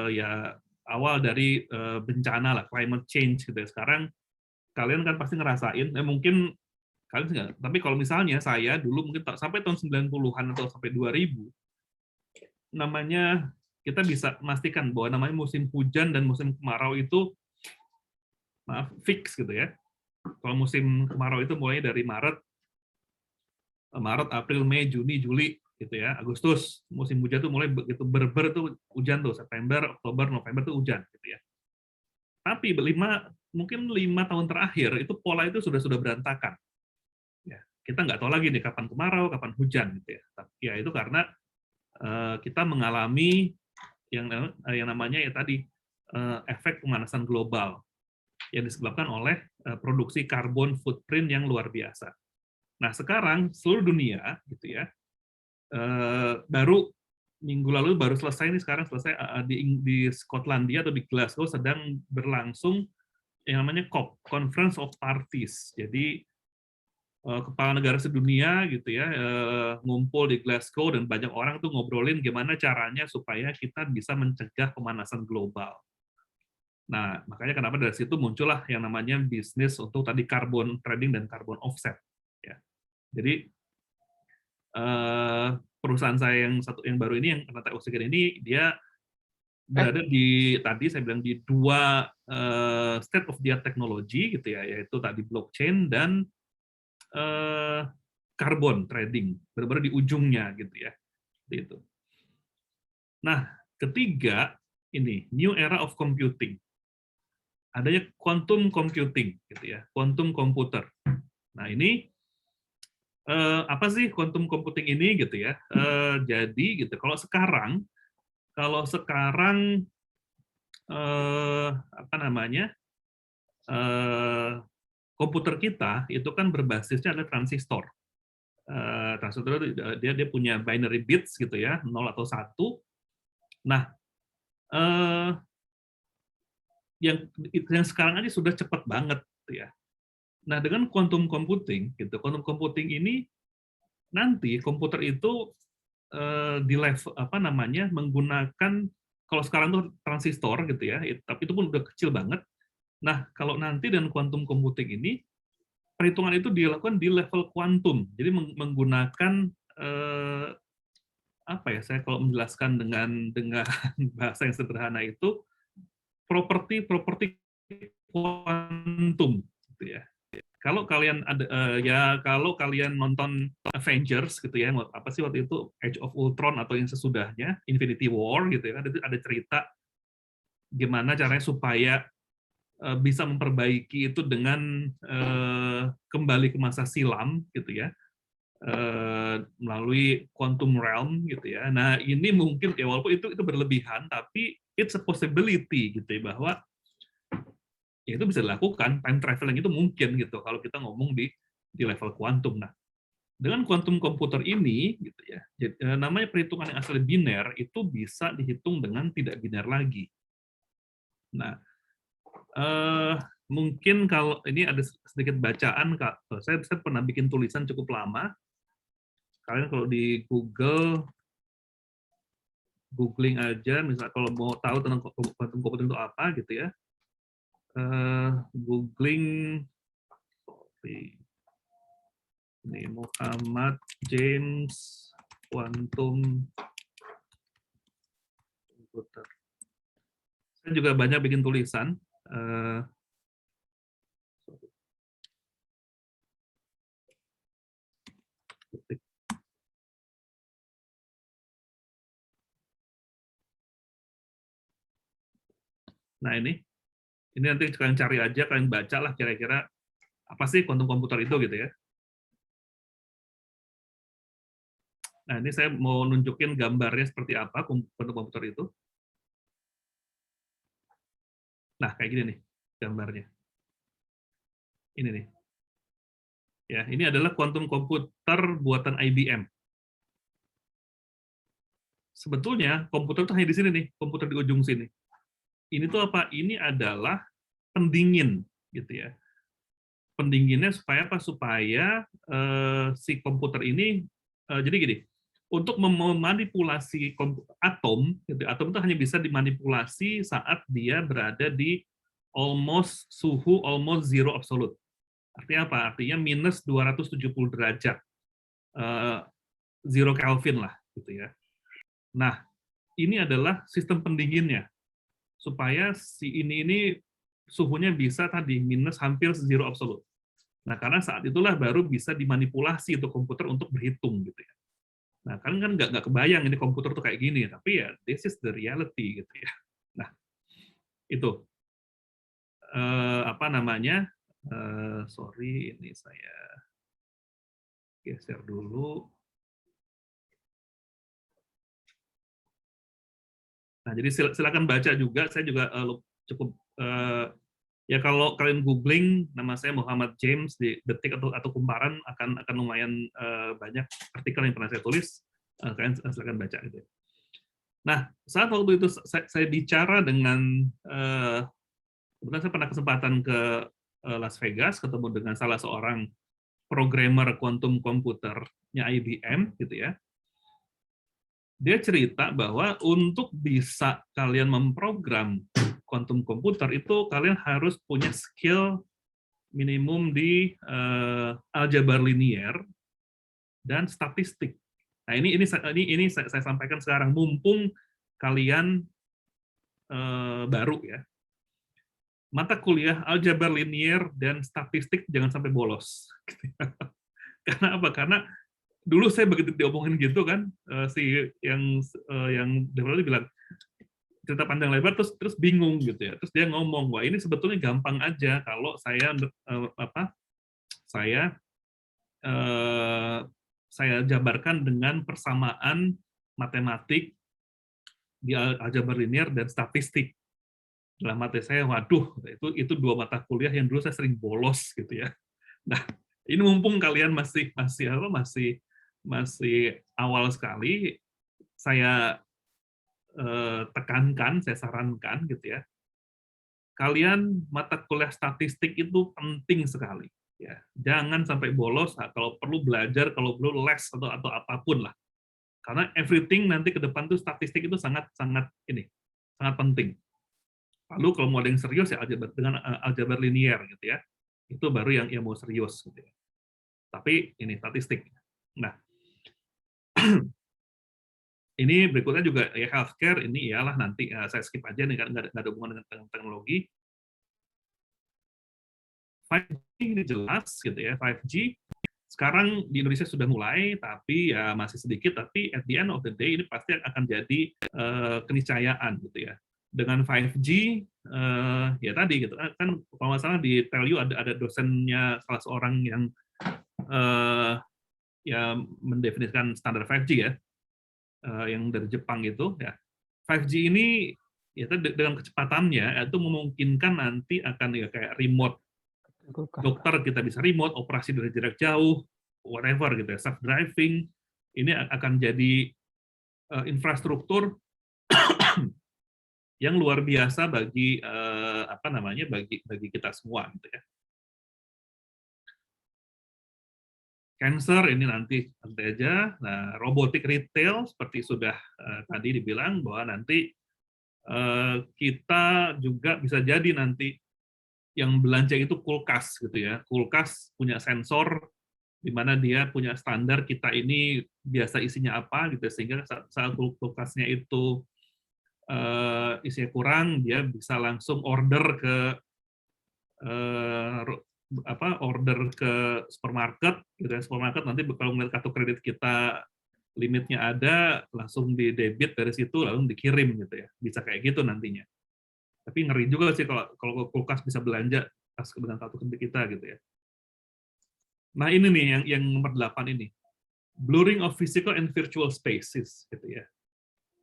ya awal dari bencana lah, climate change gitu ya. Sekarang kalian kan pasti ngerasain, mungkin kalian enggak, tapi kalau misalnya saya dulu mungkin sampai tahun 90-an atau sampai 2000, namanya kita bisa memastikan bahwa namanya musim hujan dan musim kemarau itu fix gitu ya. Kalau musim kemarau itu mulai dari Maret, April, Mei, Juni, Juli gitu ya. Agustus musim hujan tuh mulai begitu berber tuh hujan tuh, September, Oktober, November tuh hujan gitu ya. Tapi mungkin 5 tahun terakhir itu pola itu sudah berantakan. Ya, kita nggak tahu lagi nih kapan kemarau, kapan hujan gitu ya. Ya itu karena kita mengalami yang namanya ya tadi efek pemanasan global yang disebabkan oleh produksi carbon footprint yang luar biasa. Nah, sekarang seluruh dunia gitu ya, baru minggu lalu baru selesai nih, sekarang selesai di Skotlandia atau di Glasgow sedang berlangsung yang namanya COP, Conference of Parties. Jadi kepala negara sedunia gitu ya ngumpul di Glasgow, dan banyak orang tuh ngobrolin gimana caranya supaya kita bisa mencegah pemanasan global. Nah, makanya kenapa dari situ muncullah yang namanya bisnis untuk tadi carbon trading dan carbon offset ya. Jadi perusahaan saya yang baru ini, yang Rantai Oksigen ini, dia berada di tadi saya bilang di dua state of the art teknologi gitu ya, yaitu tadi blockchain dan carbon trading, benar-benar di ujungnya gitu ya. Gitu. Nah, ketiga ini new era of computing. Adanya quantum computing gitu ya, quantum computer. Nah, ini apa sih quantum computing ini gitu ya? Jadi gitu, kalau sekarang apa namanya, komputer kita itu kan berbasisnya adalah transistor. Transistor dia punya binary bits gitu ya, 0 atau 1. Nah, yang sekarang aja sudah cepat banget gitu ya. Nah, dengan quantum computing gitu, quantum computing ini nanti komputer itu di level apa namanya menggunakan, kalau sekarang tuh transistor gitu ya, tapi itu pun udah kecil banget. Nah, kalau nanti dengan quantum computing ini perhitungan itu dilakukan di level kuantum, jadi menggunakan apa ya, saya kalau menjelaskan dengan bahasa yang sederhana itu properti kuantum gitu ya. Kalau kalian kalau kalian nonton Avengers gitu ya, apa sih waktu itu Age of Ultron atau yang sesudahnya Infinity War gitu ya, ada cerita gimana caranya supaya bisa memperbaiki itu dengan kembali ke masa silam gitu ya, melalui quantum realm gitu ya. Nah, ini mungkin ya walaupun itu berlebihan, tapi it's a possibility gitu ya, bahwa ya itu bisa dilakukan, time traveling itu mungkin gitu kalau kita ngomong di level kuantum. Nah, dengan quantum komputer ini gitu ya, namanya perhitungan yang asli biner itu bisa dihitung dengan tidak biner lagi. Nah, mungkin kalau ini ada sedikit bacaan, Kak. Saya pernah bikin tulisan cukup lama. Kalian kalau di googling aja, misalnya kalau mau tahu tentang quantum computing itu apa gitu ya, googling, ini Muhammad James quantum computer. Saya juga banyak bikin tulisan. Nah, ini nanti kalian cari aja, kalian baca lah kira-kira apa sih quantum komputer itu gitu ya. Nah, ini saya mau nunjukin gambarnya seperti apa quantum komputer itu. Nah, kayak gini nih gambarnya. Ini nih. Ya, ini adalah quantum komputer buatan IBM. Sebetulnya komputer itu hanya di sini nih, komputer di ujung sini. Ini tuh apa? Ini adalah pendingin gitu ya. Pendinginnya supaya apa? Supaya si komputer ini jadi gini, untuk memanipulasi atom, gitu, atom itu hanya bisa dimanipulasi saat dia berada di suhu almost zero absolute. Artinya apa? Artinya minus 270 derajat, zero Kelvin lah, gitu ya. Nah, ini adalah sistem pendinginnya, supaya si ini suhunya bisa tadi minus hampir zero absolute. Nah, karena saat itulah baru bisa dimanipulasi itu komputer untuk berhitung gitu ya. Nah, kan nggak kebayang ini komputer tuh kayak gini, tapi ya this is the reality gitu ya. Nah, itu apa namanya? Sorry, ini saya geser dulu. Nah, jadi silakan baca juga. Saya juga cukup ya kalau kalian googling nama saya Muhammad James di Detik atau Kumparan akan lumayan banyak artikel yang pernah saya tulis. Kalian silakan baca gitu. Nah, saat waktu itu saya bicara dengan kebetulan saya pernah kesempatan ke Las Vegas ketemu dengan salah seorang programmer quantum komputernya IBM gitu ya. Dia cerita bahwa untuk bisa kalian memprogram quantum komputer itu kalian harus punya skill minimum di aljabar linier dan statistik. Nah, ini saya sampaikan sekarang mumpung kalian baru ya. Mata kuliah aljabar linier dan statistik jangan sampai bolos. Karena apa? Karena dulu saya begitu diomongin gitu kan, si yang developer bilang cerita panjang lebar terus bingung gitu ya. Terus dia ngomong, wah ini sebetulnya gampang aja kalau saya jabarkan dengan persamaan matematik di aljabar linier dan statistik. Dalam mata saya, waduh, itu dua mata kuliah yang dulu saya sering bolos gitu ya. Nah, ini mumpung kalian masih awal sekali, saya tekankan, saya sarankan gitu ya. kalian mata kuliah statistik itu penting sekali. Ya, jangan sampai bolos. Kalau perlu belajar, kalau perlu les atau apapun lah. Karena everything nanti ke depan tuh statistik itu sangat penting. Lalu kalau mau ada yang serius ya dengan aljabar linier gitu ya. Itu baru yang mau serius gitu ya. Tapi ini statistik. Nah, ini berikutnya juga ya healthcare, ini ialah nanti saya skip aja nih karena nggak ada hubungan dengan teknologi. 5G ini jelas gitu ya, 5G sekarang di Indonesia sudah mulai, tapi ya masih sedikit, tapi at the end of the day ini pasti akan jadi keniscayaan gitu ya. Dengan 5G ya tadi gitu kan, kalau nggak salah di Tell You ada dosennya salah seorang yang ya mendefinisikan standar 5G ya, yang dari Jepang itu ya. 5G ini ya dengan kecepatannya itu memungkinkan nanti akan ya kayak remote dokter, kita bisa remote, operasi dari jarak jauh, whatever gitu ya, self driving, ini akan jadi infrastruktur yang luar biasa bagi bagi kita semua gitu ya. Cancer ini nanti aja. Nah, robotic retail seperti sudah tadi dibilang bahwa nanti kita juga bisa jadi nanti yang belanja itu kulkas gitu ya. Kulkas punya sensor di mana dia punya standar kita ini biasa isinya apa gitu, sehingga saat kulkasnya itu isinya kurang, dia bisa langsung order ke order ke supermarket gitu ya. Supermarket nanti kalau melihat kartu kredit kita limitnya ada, langsung di debit dari situ lalu dikirim gitu ya. Bisa kayak gitu nantinya. Tapi ngeri juga sih kalau kulkas bisa belanja pas dengan kartu kredit kita gitu ya. Nah ini nih yang nomor 8 ini, blurring of physical and virtual spaces gitu ya.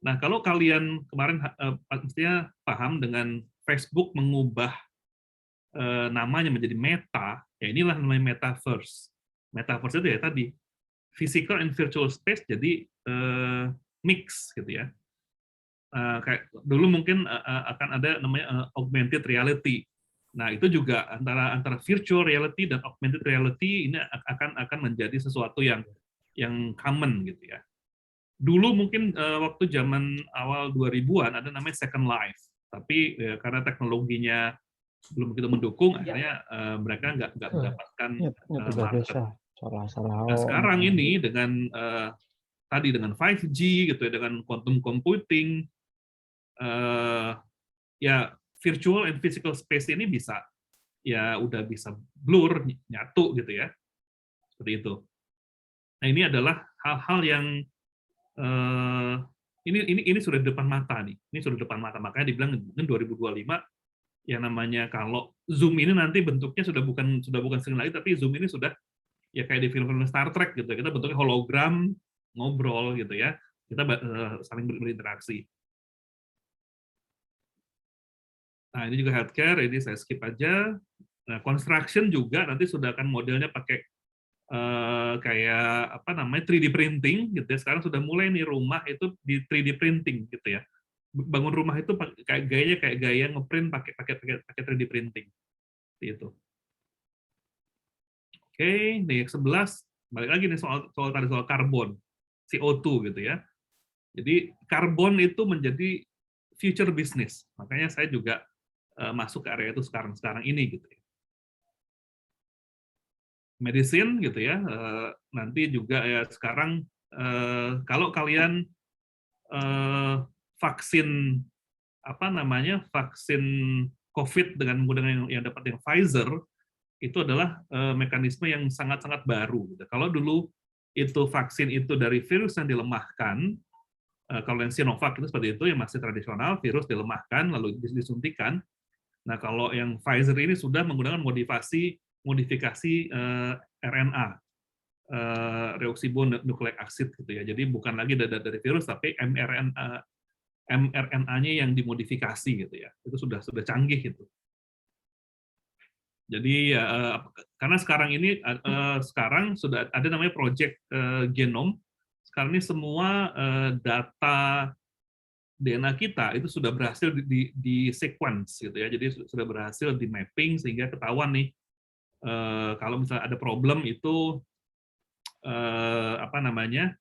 Nah kalau kalian kemarin mestinya paham dengan Facebook mengubah namanya menjadi Meta, ya inilah namanya Metaverse. Metaverse itu ya tadi physical and virtual space jadi mix gitu ya. Kayak dulu mungkin akan ada namanya augmented reality. Nah, itu juga antara virtual reality dan augmented reality ini akan menjadi sesuatu yang common gitu ya. Dulu mungkin waktu zaman awal 2000-an ada namanya Second Life, tapi karena teknologinya belum begitu mendukung, akhirnya mereka nggak mendapatkan market. Nah, sekarang ini dengan tadi dengan 5G gitu ya, dengan quantum computing, ya virtual and physical space ini bisa ya udah bisa blur, nyatu gitu ya, seperti itu. Nah ini adalah hal-hal yang ini sudah di depan mata nih, ini sudah di depan mata, makanya dibilang mungkin 2025 yang namanya kalau Zoom ini nanti bentuknya sudah bukan screen lagi, tapi Zoom ini sudah ya kayak di film-film Star Trek gitu, kita bentuknya hologram, ngobrol gitu ya, kita saling berinteraksi. Nah, ini juga healthcare, ini saya skip aja. Nah, construction juga nanti sudah akan modelnya pakai kayak 3D printing gitu ya. Sekarang sudah mulai nih rumah itu di 3D printing gitu ya. Bangun rumah itu kayak gaya ngeprint pakai 3D printing. Seperti itu. Oke, nih 11 balik lagi nih soal karbon, CO2 gitu ya. Jadi karbon itu menjadi future business. Makanya saya juga masuk ke area itu sekarang ini gitu ya. Medicine gitu ya, nanti juga ya sekarang kalau kalian vaksin vaksin COVID dengan menggunakan yang dapat yang Pfizer itu adalah mekanisme yang sangat-sangat baru. Gitu. Kalau dulu itu vaksin itu dari virus yang dilemahkan, kalau yang Sinovac itu seperti itu yang masih tradisional, virus dilemahkan lalu disuntikan. Nah, kalau yang Pfizer ini sudah menggunakan modifikasi RNA, deoksiribonukleik acid gitu ya. Jadi bukan lagi dari virus, tapi mRNA-nya yang dimodifikasi gitu ya. Itu sudah canggih gitu. Jadi karena sekarang ini sekarang sudah ada namanya project genome. Sekarang ini semua data DNA kita itu sudah berhasil di sequence gitu ya. Jadi sudah berhasil di mapping sehingga ketahuan nih kalau misalnya ada problem itu apa namanya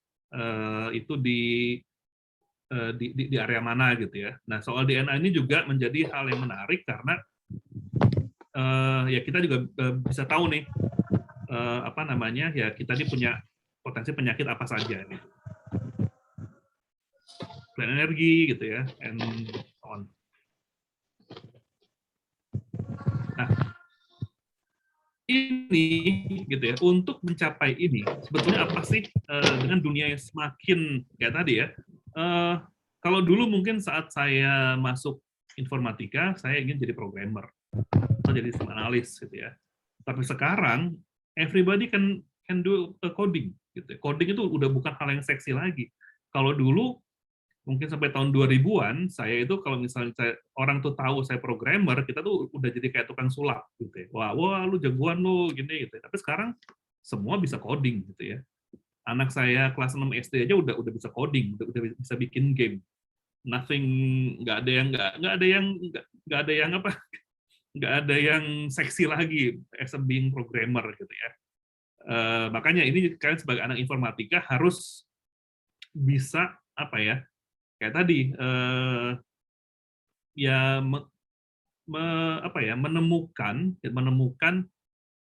itu di area mana gitu ya. Nah, soal DNA ini juga menjadi hal yang menarik karena ya kita juga bisa tahu nih apa namanya ya kita ini punya potensi penyakit apa saja nih. Selain energi gitu ya, and so on. Nah, ini gitu ya, untuk mencapai ini sebetulnya apa sih dengan dunia yang semakin kayak tadi ya? Kalau dulu mungkin saat saya masuk informatika, saya ingin jadi programmer atau jadi sistem analis gitu ya. Tapi sekarang everybody can do coding gitu. Coding itu udah bukan hal yang seksi lagi. Kalau dulu mungkin sampai tahun 2000-an, saya itu kalau misalnya orang tuh tahu saya programmer, kita tuh udah jadi kayak tukang sulap gitu ya. Wah, lu jagoan lu gini gitu. Tapi sekarang semua bisa coding gitu ya. Anak saya kelas 6 SD aja udah bisa coding, udah bisa bikin game. Nothing, nggak ada yang seksi lagi as a being programmer gitu ya. Makanya ini kalian sebagai anak informatika harus bisa apa ya? Kayak tadi ya menemukan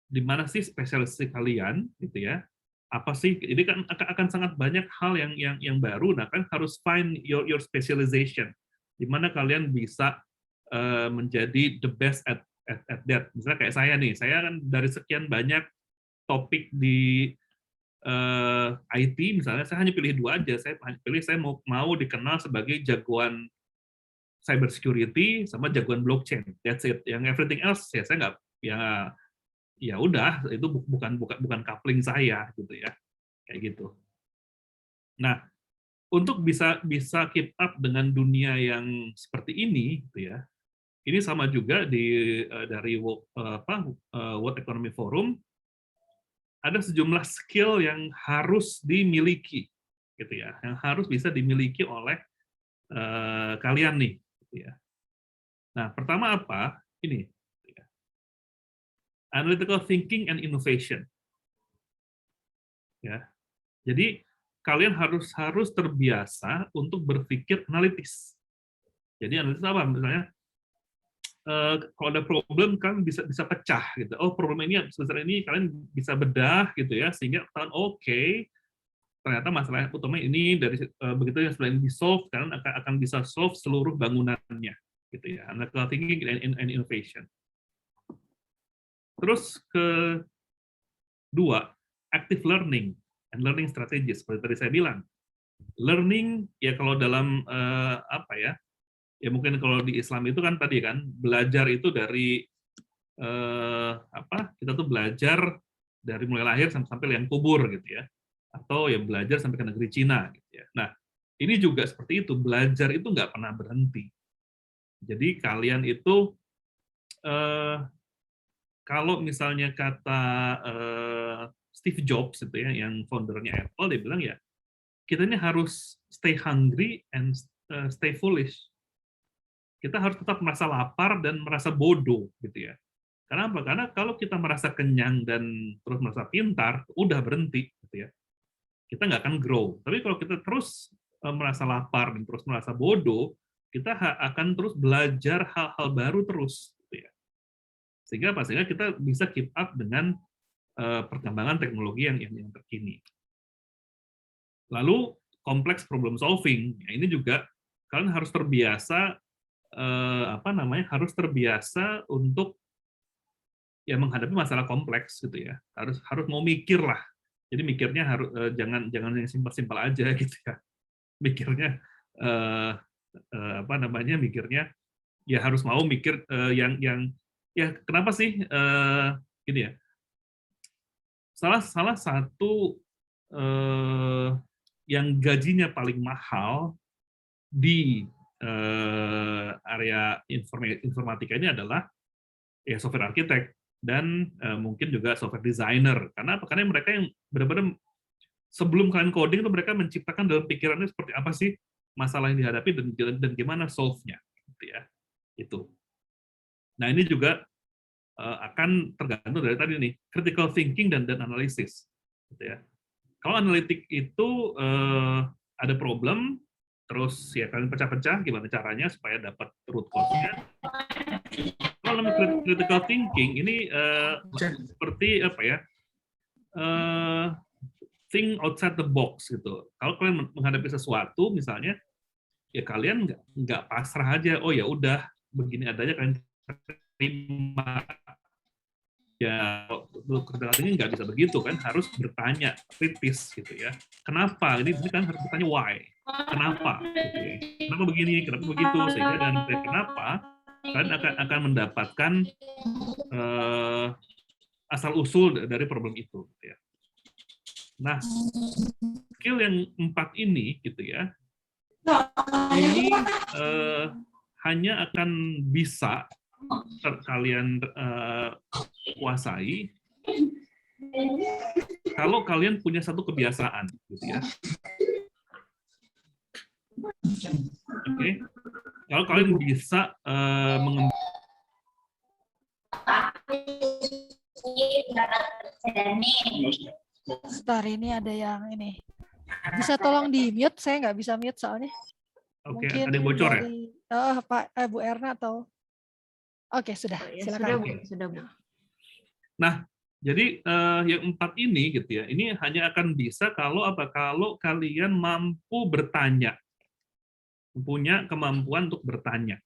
di mana sih spesialisasi kalian gitu ya, apa sih ini kan akan sangat banyak hal yang baru. Nah kan harus find your specialization, di mana kalian bisa menjadi the best at that. Misalnya kayak saya nih, saya kan dari sekian banyak topik di IT misalnya, saya hanya pilih 2 aja. Saya mau dikenal sebagai jagoan cyber security sama jagoan blockchain. That's it. Yang everything else ya saya nggak, ya udah itu bukan coupling saya gitu ya, kayak gitu. Nah, untuk bisa keep up dengan dunia yang seperti ini gitu ya, ini sama juga dari World Economic Forum, ada sejumlah skill yang harus dimiliki, gitu ya, yang harus bisa dimiliki oleh kalian nih, gitu ya. Nah, pertama apa? Ini, gitu ya. Analytical thinking and innovation. Ya, jadi kalian harus terbiasa untuk berpikir analitis. Jadi analitis apa? Misalnya, kalau ada problem kan bisa pecah gitu. Oh, problem ini sebesar ini kalian bisa bedah gitu ya, sehingga kalian oke, ternyata masalah utama ini dari begitu yang selain di solve, kalian akan bisa solve seluruh bangunannya gitu ya. Analytical thinking and innovation. Terus kedua, active learning and learning strategies. Seperti tadi saya bilang, learning ya kalau dalam apa ya? Ya mungkin kalau di Islam itu kan tadi kan belajar itu dari kita tuh belajar dari mulai lahir sampai liang kubur gitu ya, atau ya belajar sampai ke negeri Cina gitu ya. Nah ini juga seperti itu, belajar itu nggak pernah berhenti. Jadi kalian itu kalau misalnya kata Steve Jobs itu ya, yang foundernya Apple, dia bilang ya kita ini harus stay hungry and stay foolish. Kita harus tetap merasa lapar dan merasa bodoh gitu ya. Karena apa? Karena kalau kita merasa kenyang dan terus merasa pintar, udah berhenti gitu ya. Kita nggak akan grow. Tapi kalau kita terus merasa lapar dan terus merasa bodoh, kita akan terus belajar hal-hal baru terus gitu ya. Sehingga kita bisa keep up dengan perkembangan teknologi yang terkini. Lalu kompleks problem solving. Ya, ini juga kalian harus terbiasa harus terbiasa untuk ya menghadapi masalah kompleks gitu ya. Harus mau mikir lah. Jadi mikirnya harus jangan yang simpel-simpel aja gitu ya. Mikirnya mikirnya ya harus mau mikir yang ya kenapa sih gini ya. Salah satu yang gajinya paling mahal di area informatika ini adalah ya software architect dan mungkin juga software designer. Karena apa? Karena mereka yang benar-benar sebelum kalian coding itu mereka menciptakan dalam pikirannya seperti apa sih masalah yang dihadapi dan gimana solve-nya, gitu ya. Itu. Nah ini juga akan tergantung dari tadi nih, critical thinking dan analisis, gitu ya. Kalau analitik itu ada problem, terus ya kalian pecah-pecah gimana caranya supaya dapat root cause-nya. Kalau dalam critical thinking ini seperti apa ya? Think outside the box gitu. Kalau kalian menghadapi sesuatu misalnya, ya kalian nggak pasrah aja. Oh ya udah begini adanya kalian terima. Ya, critical thinking nggak bisa begitu kan, harus bertanya kritis gitu ya. Kenapa? Ini kan harus bertanya why. Kenapa? Gitu ya. Kenapa begini? Kenapa begitu? Sehingga dengan kenapa kalian akan mendapatkan asal usul dari problem itu. Gitu ya. Nah, skill yang 4 ini gitu ya, ini hanya akan bisa kalian kuasai kalau kalian punya satu kebiasaan, gitu ya. Oke, kalau kalian bisa mengembangkan. Sebentar, ini ada yang ini. Bisa tolong di mute? Saya nggak bisa mute soalnya. Oke, Mungkin ada yang bocor dari, Pak Bu Erna atau Oke, sudah. Silakan. Sudah, Bu. Nah, jadi yang 4 ini gitu ya, ini hanya akan bisa kalau apa? Kalau kalian mampu bertanya, punya kemampuan untuk bertanya.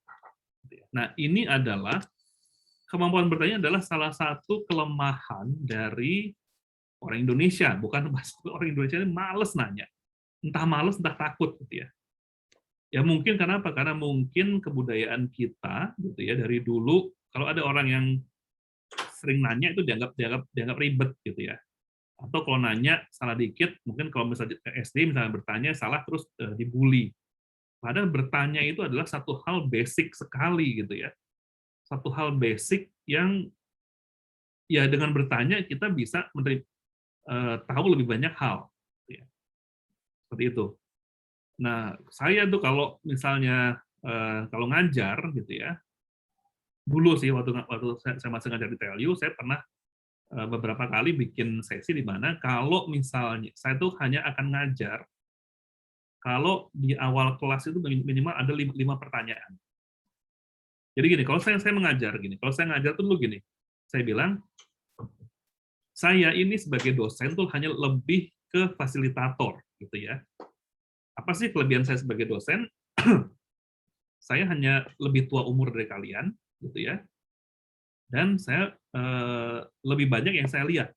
Nah, ini adalah kemampuan bertanya adalah salah satu kelemahan dari orang Indonesia, bukan orang Indonesia ini males nanya, entah males entah takut gitu ya. Ya mungkin kenapa? Karena mungkin kebudayaan kita gitu ya dari dulu kalau ada orang yang sering nanya itu dianggap ribet gitu ya. Atau kalau nanya salah dikit, mungkin kalau misalnya SD misalnya bertanya salah terus dibully. Padahal bertanya itu adalah satu hal basic sekali gitu ya. Satu hal basic yang ya dengan bertanya kita bisa tahu lebih banyak hal. Gitu ya. Seperti itu. Nah, saya tuh kalau misalnya kalau ngajar gitu ya, dulu sih waktu saya masih ngajar di TLU, saya pernah beberapa kali bikin sesi di mana kalau misalnya saya tuh hanya akan ngajar kalau di awal kelas itu minimal ada 5 pertanyaan. Jadi gini, kalau saya mengajar gini, kalau saya ngajar tuh dulu gini, saya bilang saya ini sebagai dosen tuh hanya lebih ke fasilitator gitu ya. Apa sih kelebihan saya sebagai dosen? Saya hanya lebih tua umur dari kalian, gitu ya. Dan saya lebih banyak yang saya lihat.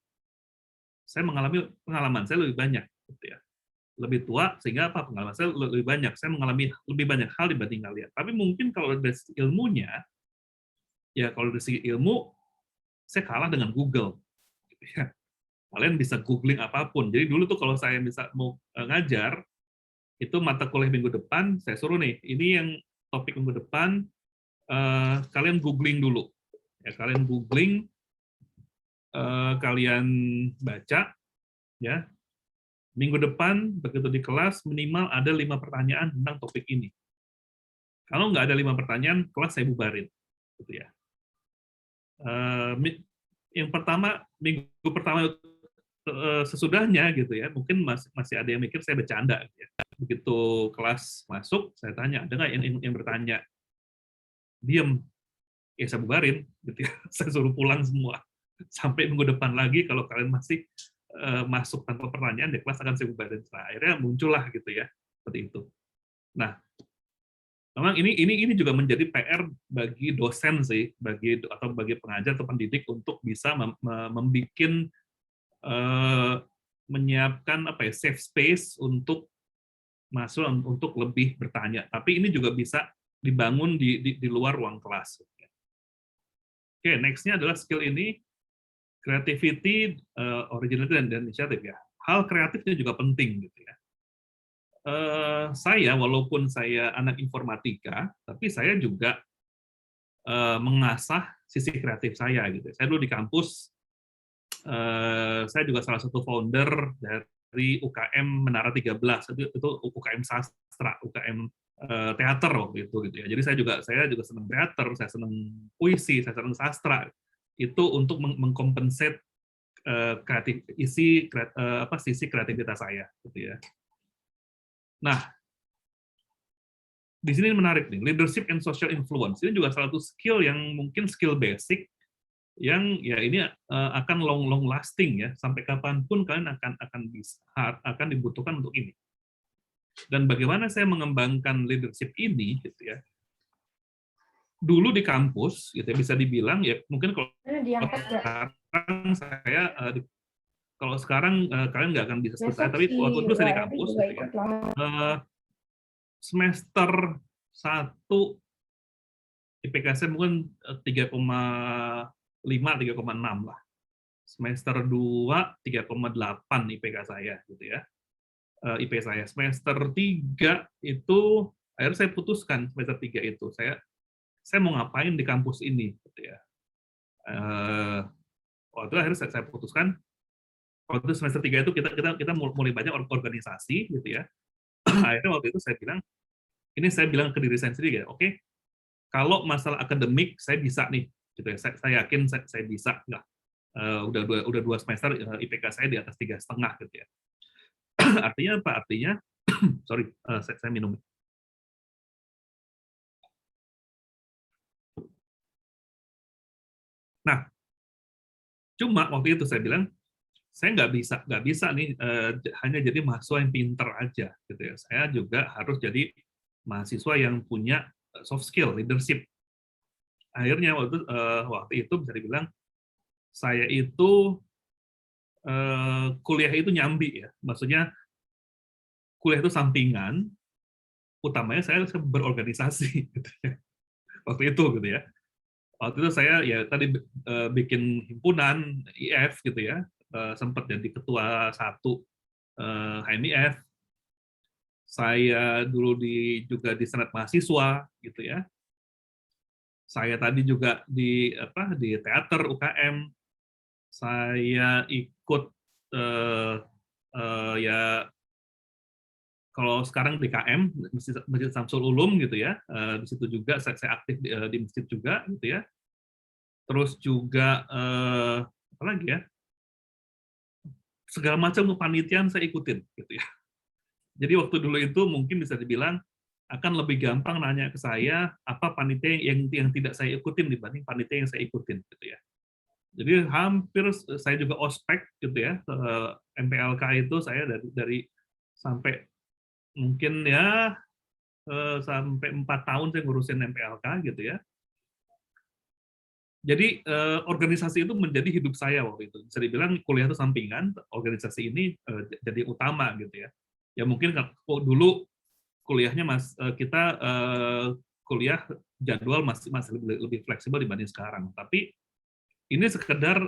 Saya mengalami pengalaman saya lebih banyak, gitu ya. Lebih tua sehingga apa? Pengalaman saya lebih banyak. Saya mengalami lebih banyak hal dibanding kalian. Tapi mungkin kalau dari segi ilmunya, ya kalau dari segi ilmu, saya kalah dengan Google. Gitu ya. Kalian bisa googling apapun. Jadi dulu tuh kalau saya bisa mau ngajar, itu mata kuliah minggu depan, saya suruh nih, ini yang topik minggu depan, kalian googling dulu. Ya, kalian googling, kalian baca, ya. Minggu depan, begitu di kelas, minimal ada 5 pertanyaan tentang topik ini. Kalau nggak ada 5 pertanyaan, kelas saya bubarin. Gitu ya. Yang pertama, minggu pertama sesudahnya gitu ya, mungkin masih ada yang mikir saya bercanda. Gitu ya. Begitu kelas masuk, saya tanya, ada nggak yang bertanya? Diem, ya saya bubarin, gitu ya. Saya suruh pulang semua. Sampai minggu depan lagi, kalau kalian masih masuk tanpa pertanyaan, di kelas akan saya bubarin. Nah, akhirnya muncullah gitu ya, seperti itu. Nah, memang ini juga menjadi PR bagi dosen sih, atau bagi pengajar atau pendidik untuk bisa membuat menyiapkan apa ya, safe space untuk masuk untuk lebih bertanya. Tapi ini juga bisa dibangun di luar ruang kelas. Oke, next-nya adalah skill ini, creativity, originality, dan initiative ya. Hal kreatifnya juga penting gitu ya. Saya walaupun saya anak informatika, tapi saya juga mengasah sisi kreatif saya gitu. Saya dulu di kampus, saya juga salah satu founder dari dari UKM Menara 13, itu UKM sastra, UKM teater waktu itu gitu ya. Jadi saya juga senang teater, saya senang puisi, saya senang sastra. Itu untuk mengkompensate sisi kreativitas saya gitu ya. Nah, di sini menarik nih, leadership and social influence. Ini juga salah satu skill yang mungkin skill basic yang ya ini akan long lasting ya, sampai kapanpun kalian akan dibutuhkan untuk ini. Dan bagaimana saya mengembangkan leadership ini gitu ya. Dulu di kampus gitu ya, bisa dibilang ya mungkin kalau sekarang kalian nggak akan bisa selesai, tapi waktu itu saya di kampus gitu ya, semester 1 IPK saya mungkin 3,5 3,6 lah. Semester 2 3,8 IPK saya gitu ya. IP saya semester 3 itu akhirnya saya putuskan semester 3 itu saya mau ngapain di kampus ini gitu ya. Waktu itu akhirnya saya putuskan waktu semester 3 itu kita mulai banyak organisasi gitu ya. Akhirnya waktu itu saya bilang ke diri saya sendiri ya, oke, kalau masalah akademik saya bisa nih gitu ya. Saya yakin saya bisa nggak. Udah 2 semester IPK saya di atas 3,5 gitu ya. Artinya apa? Artinya sorry, saya minum. Nah, cuma waktu itu saya bilang saya nggak bisa nih hanya jadi mahasiswa yang pinter aja gitu ya. Saya juga harus jadi mahasiswa yang punya soft skill, leadership. Akhirnya waktu itu bisa dibilang saya itu kuliah itu nyambi ya, maksudnya kuliah itu sampingan, utamanya saya berorganisasi gitu ya. Waktu itu gitu ya. Waktu itu saya ya tadi bikin himpunan IF gitu ya, sempat jadi ketua 1 HMIF. Saya dulu juga di senat mahasiswa gitu ya. Saya tadi juga di teater UKM. Saya ikut ya kalau sekarang di KM Masjid Samsul Ulum gitu ya, di situ juga saya aktif di masjid juga gitu ya. Terus juga apa lagi ya, segala macam kepanitiaan saya ikutin gitu ya. Jadi waktu dulu itu mungkin bisa dibilang akan lebih gampang nanya ke saya apa panitia yang tidak saya ikutin dibanding panitia yang saya ikutin gitu ya. Jadi hampir saya juga ospek gitu ya, MPLK itu saya dari sampai mungkin ya sampai 4 tahun saya ngurusin MPLK gitu ya. Jadi organisasi itu menjadi hidup saya waktu itu. Bisa dibilang kuliah itu sampingan, organisasi ini jadi utama gitu ya. Ya mungkin dulu kuliahnya kita kuliah jadwal masih lebih fleksibel dibanding sekarang. Tapi ini sekedar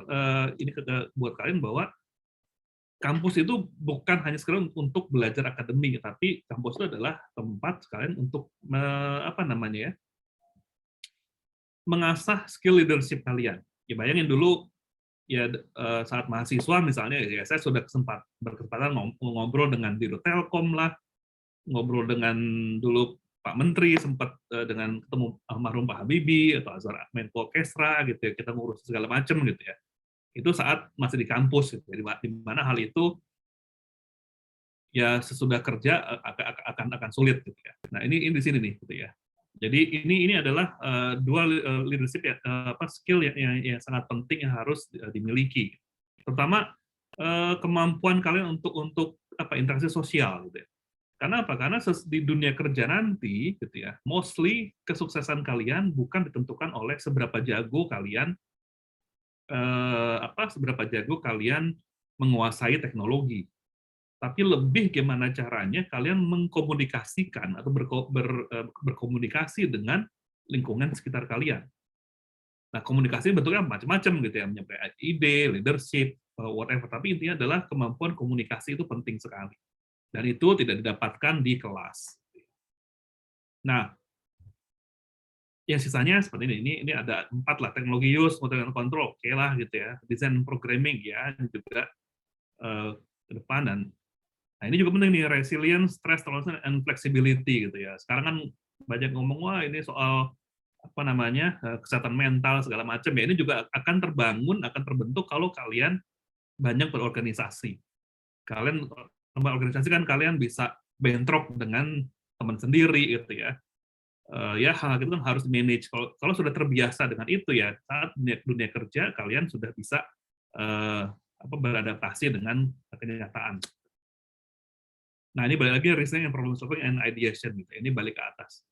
ini buat kalian bahwa kampus itu bukan hanya sekedar untuk belajar akademik, tapi kampus itu adalah tempat sekalian untuk mengasah skill leadership kalian. Ya bayangin dulu ya saat mahasiswa misalnya ya saya sudah berkesempatan ngobrol dengan Dirut Telkom lah, ngobrol dengan dulu Pak Menteri, sempat dengan ketemu almarhum Pak Habibie atau Azhar Menko Kesra gitu ya, kita ngurus segala macam gitu ya. Itu saat masih di kampus gitu, di mana hal itu ya sesudah kerja akan sulit gitu ya. Nah, ini di sini nih gitu ya. Jadi ini adalah dua leadership ya, skill yang sangat penting yang harus dimiliki. Pertama kemampuan kalian untuk interaksi sosial gitu ya. Karena apa? Karena di dunia kerja nanti gitu ya, mostly kesuksesan kalian bukan ditentukan oleh seberapa jago kalian menguasai teknologi, tapi lebih gimana caranya kalian mengkomunikasikan atau berkomunikasi dengan lingkungan sekitar kalian. Nah, komunikasi bentuknya macam-macam gitu ya, menyampaikan ide, leadership, whatever. Tapi intinya adalah kemampuan komunikasi itu penting sekali, dan itu tidak didapatkan di kelas. Nah, yang sisanya seperti ini ada 4 lah, teknologi use, motor and control, oke lah gitu ya, design programming ya juga ke depan, dan Nah, ini juga penting nih, resilience, stress tolerance, and flexibility gitu ya. Sekarang kan banyak ngomong, wah ini soal apa namanya kesehatan mental segala macam ya. Ini juga akan terbangun, akan terbentuk kalau kalian banyak berorganisasi. Kalian berorganisasi kan kalian bisa bentrok dengan teman sendiri gitu ya. Ya hal itu kan harus manage. Kalau sudah terbiasa dengan itu ya, saat dunia kerja kalian sudah bisa beradaptasi dengan kenyataan. Nah, ini balik lagi reasoning and problem solving and ideation gitu. Ini balik ke atas.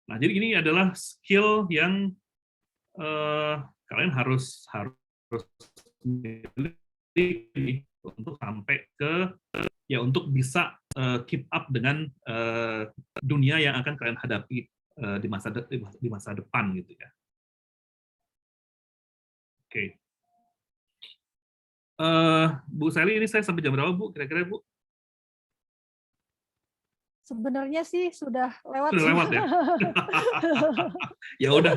Nah, jadi ini adalah skill yang kalian harus miliki untuk sampai ke ya untuk bisa keep up dengan dunia yang akan kalian hadapi di masa depan gitu ya. Oke. Bu Sally, ini saya sampai jam berapa, Bu? Kira-kira, Bu? Sebenarnya sih sudah lewat. Sudah lewat ya. ya udah.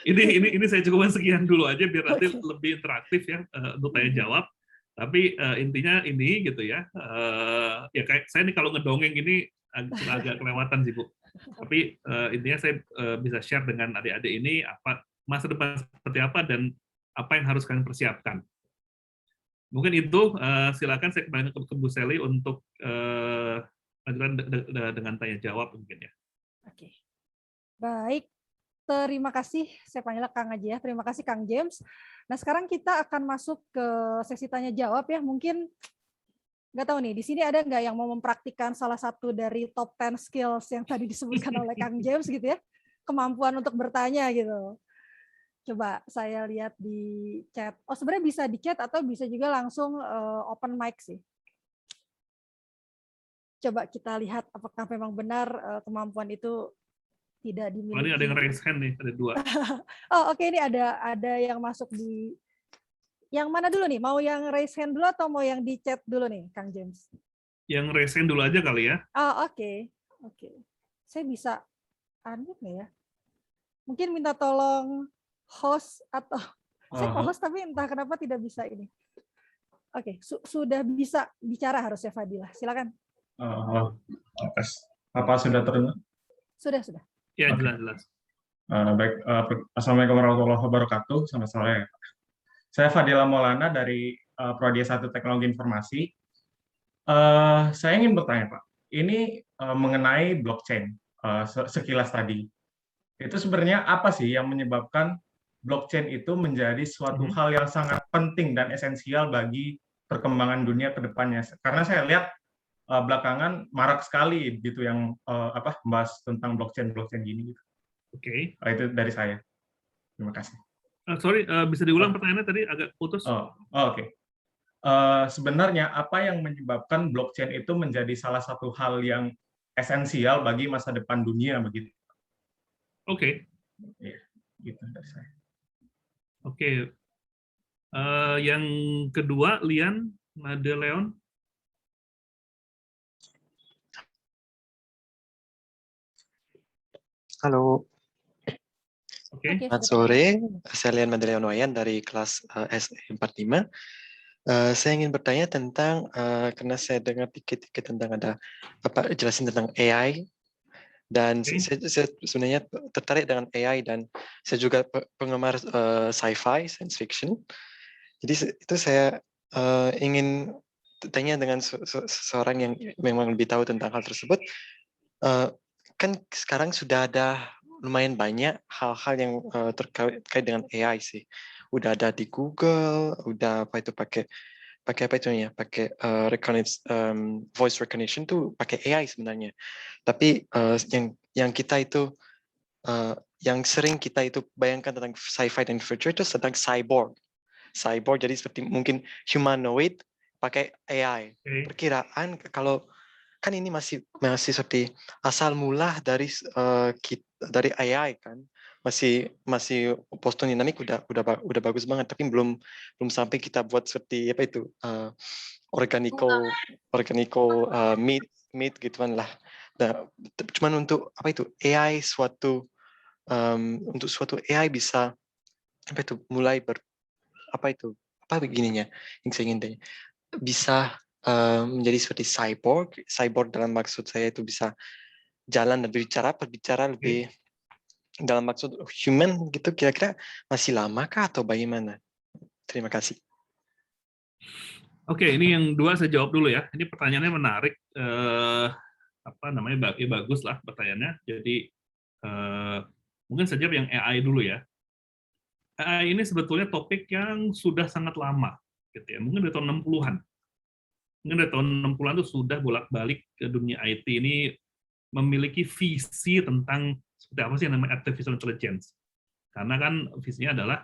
Ini saya cukupkan sekian dulu aja biar nanti lebih interaktif ya untuk tanya jawab. Tapi intinya ini gitu ya. Ya kayak saya nih kalau ngedongeng ini agak kelewatan sih, Bu. Tapi intinya saya bisa share dengan adik-adik ini apa masa depan seperti apa dan apa yang harus kalian persiapkan. Mungkin itu silakan saya kembali ke Bu Sally untuk lanjutan dengan tanya jawab mungkin ya. Oke. Baik. Terima kasih, saya panggil Kang aja ya. Terima kasih Kang James. Nah, sekarang kita akan masuk ke sesi tanya jawab ya. Mungkin nggak tahu nih, di sini ada nggak yang mau mempraktikkan salah satu dari top 10 skills yang tadi disebutkan oleh Kang James gitu ya? Kemampuan untuk bertanya gitu. Coba saya lihat di chat. Oh, sebenarnya bisa di chat atau bisa juga langsung open mic sih. Coba kita lihat apakah memang benar kemampuan itu tidak dimiliki. Oh, ini ada yang raise hand nih, ada 2. Oh, oke, ini ada yang masuk di yang mana dulu nih? Mau yang raise hand dulu atau mau yang di chat dulu nih, Kang James? Yang raise hand dulu aja kali ya. Oh, oke. Saya bisa unmute nggak ya? Mungkin minta tolong host atau saya co-host tapi entah kenapa tidak bisa ini. Oke, sudah bisa bicara harusnya Fadilah. Silakan. Apa sudah terdengar? Sudah. Ya, jelas. Baik, Assalamualaikum warahmatullahi wabarakatuh. Selamat sore. Saya Fadila Maulana dari Prodi 1 Teknologi Informasi. Saya ingin bertanya, Pak. Ini mengenai blockchain, sekilas tadi. Itu sebenarnya apa sih yang menyebabkan blockchain itu menjadi suatu hal yang sangat penting dan esensial bagi perkembangan dunia ke depannya? Karena saya lihat belakangan marak sekali gitu yang membahas tentang blockchain gini gitu. Oke. Itu dari saya. Terima kasih. Sorry, bisa diulang pertanyaannya tadi agak putus. Oke. Sebenarnya apa yang menyebabkan blockchain itu menjadi salah satu hal yang esensial bagi masa depan dunia begitu? Oke. Ya, gitu dari saya. Oke. Yang kedua, Lian Madeleon. Halo. Oke. Selamat sore, saya Lian Madeleon Wayan dari kelas SE45. Saya ingin bertanya tentang, karena saya dengar dikit-dikit tentang ada jelasin tentang AI, dan saya sebenarnya tertarik dengan AI, dan saya juga penggemar sci-fi, science fiction. Jadi itu saya ingin tanya dengan seseorang yang memang lebih tahu tentang hal tersebut. Kan sekarang sudah ada lumayan banyak hal-hal yang terkait dengan AI sih. Udah ada di Google, udah pakai apa itu ya? Pakai voice recognition tuh pakai AI sebenarnya. Tapi yang kita itu yang sering kita itu bayangkan tentang sci-fi dan future itu tentang cyborg. Jadi seperti mungkin humanoid pakai AI. Perkiraan kalau kan ini masih seperti asal mula dari AI kan, masih post dynamic udah bagus banget, tapi belum sampai kita buat seperti apa itu organico meat gituan lah. Nah, cuman untuk apa itu AI untuk suatu AI bisa apa itu mulai apa begininya yang saya ingin tanya, bisa menjadi seperti cyborg dalam maksud saya itu bisa jalan dan berbicara lebih dalam maksud human gitu, kira-kira masih lama kah atau bagaimana? Terima kasih. Oke, ini yang dua saya jawab dulu ya. Ini pertanyaannya menarik. Apa namanya? Bagus lah pertanyaannya. Jadi mungkin saja yang AI dulu ya. AI ini sebetulnya topik yang sudah sangat lama, gitu ya. Mungkin dari tahun 60-an. Mungkin dari tahun 60-an itu sudah bolak-balik ke dunia IT ini memiliki visi tentang seperti apa sih yang namanya artificial intelligence. Karena kan visinya adalah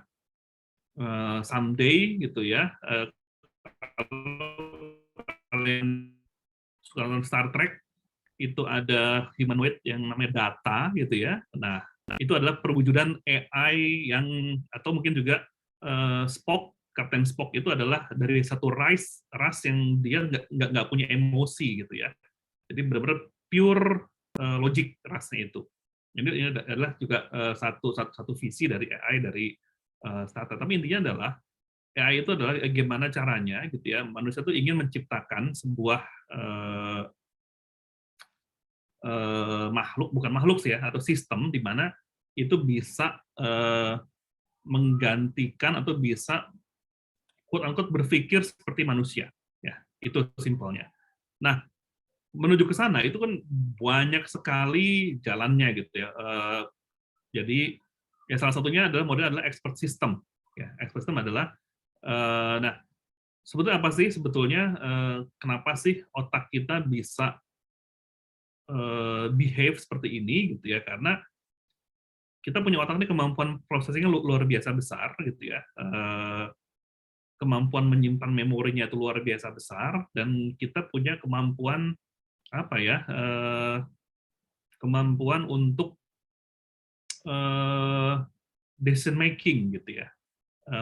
someday gitu ya. Kalian suka nonton Star Trek itu ada humanoid yang namanya data gitu ya. Nah, itu adalah perwujudan AI yang atau mungkin juga Spock, Kapten Spock itu adalah dari satu ras yang dia nggak punya emosi gitu ya. Jadi benar-benar pure logic rasnya itu. Ini adalah juga satu visi dari AI dari Star Trek. Tapi intinya adalah AI itu adalah bagaimana caranya gitu ya, manusia itu ingin menciptakan sebuah bukan makhluk sih ya, atau sistem di mana itu bisa menggantikan atau bisa quote unquote berpikir seperti manusia ya, itu simpelnya. Nah, menuju ke sana itu kan banyak sekali jalannya gitu ya. Jadi ya salah satunya adalah model adalah expert system ya. Expert system adalah nah, sebetulnya apa sih sebetulnya kenapa sih otak kita bisa behave seperti ini gitu ya? Karena kita punya otak ini kemampuan processing-nya luar biasa besar gitu ya. Kemampuan menyimpan memorinya itu luar biasa besar, dan kita punya kemampuan apa ya? Kemampuan untuk decision making gitu ya.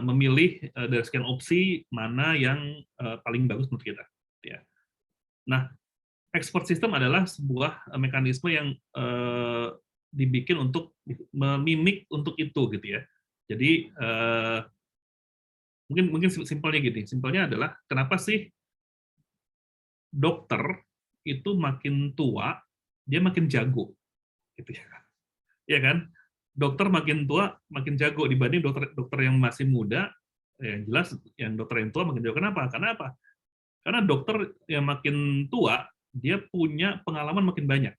Memilih dari sekian opsi mana yang paling bagus menurut kita. Ya. Nah, expert system adalah sebuah mekanisme yang dibikin untuk memimik untuk itu gitu ya. Jadi mungkin simpelnya gini. Simpelnya adalah kenapa sih dokter itu makin tua dia makin jago, gitu ya. Ya kan? Dokter makin tua makin jago dibanding dokter yang masih muda. Yang jelas yang dokter yang tua makin jago. Kenapa? Karena apa? Karena dokter yang makin tua dia punya pengalaman makin banyak,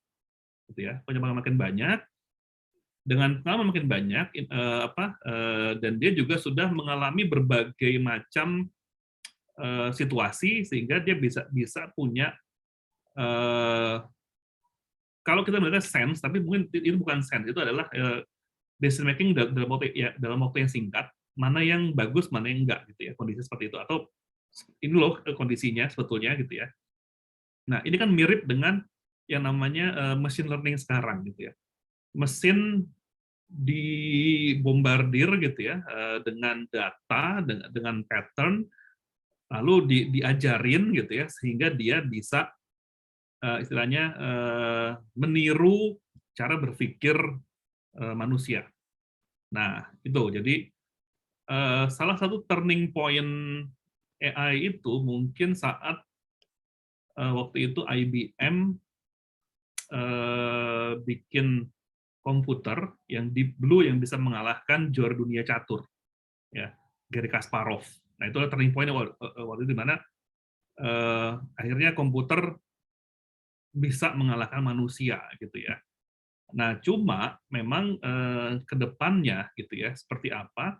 gitu ya. Pengalaman makin banyak, dengan pengalaman makin banyak dan dia juga sudah mengalami berbagai macam situasi sehingga dia bisa punya kalau kita melihat sense, tapi mungkin itu bukan sense, itu adalah decision making dalam waktu yang singkat, mana yang bagus, mana yang enggak, gitu ya, kondisi seperti itu. Atau ini loh kondisinya sebetulnya, gitu ya. Nah, ini kan mirip dengan yang namanya machine learning sekarang, gitu ya. Mesin dibombardir, gitu ya, dengan data, dengan pattern, lalu diajarin, gitu ya, sehingga dia bisa istilahnya meniru cara berpikir manusia. Nah, itu jadi salah satu turning point AI itu mungkin saat waktu itu IBM bikin komputer yang Deep Blue yang bisa mengalahkan juara dunia catur, ya, Garry Kasparov. Nah, itu turning point waktu itu di mana akhirnya komputer bisa mengalahkan manusia, gitu ya. Nah, cuma memang ke depannya gitu ya, seperti apa,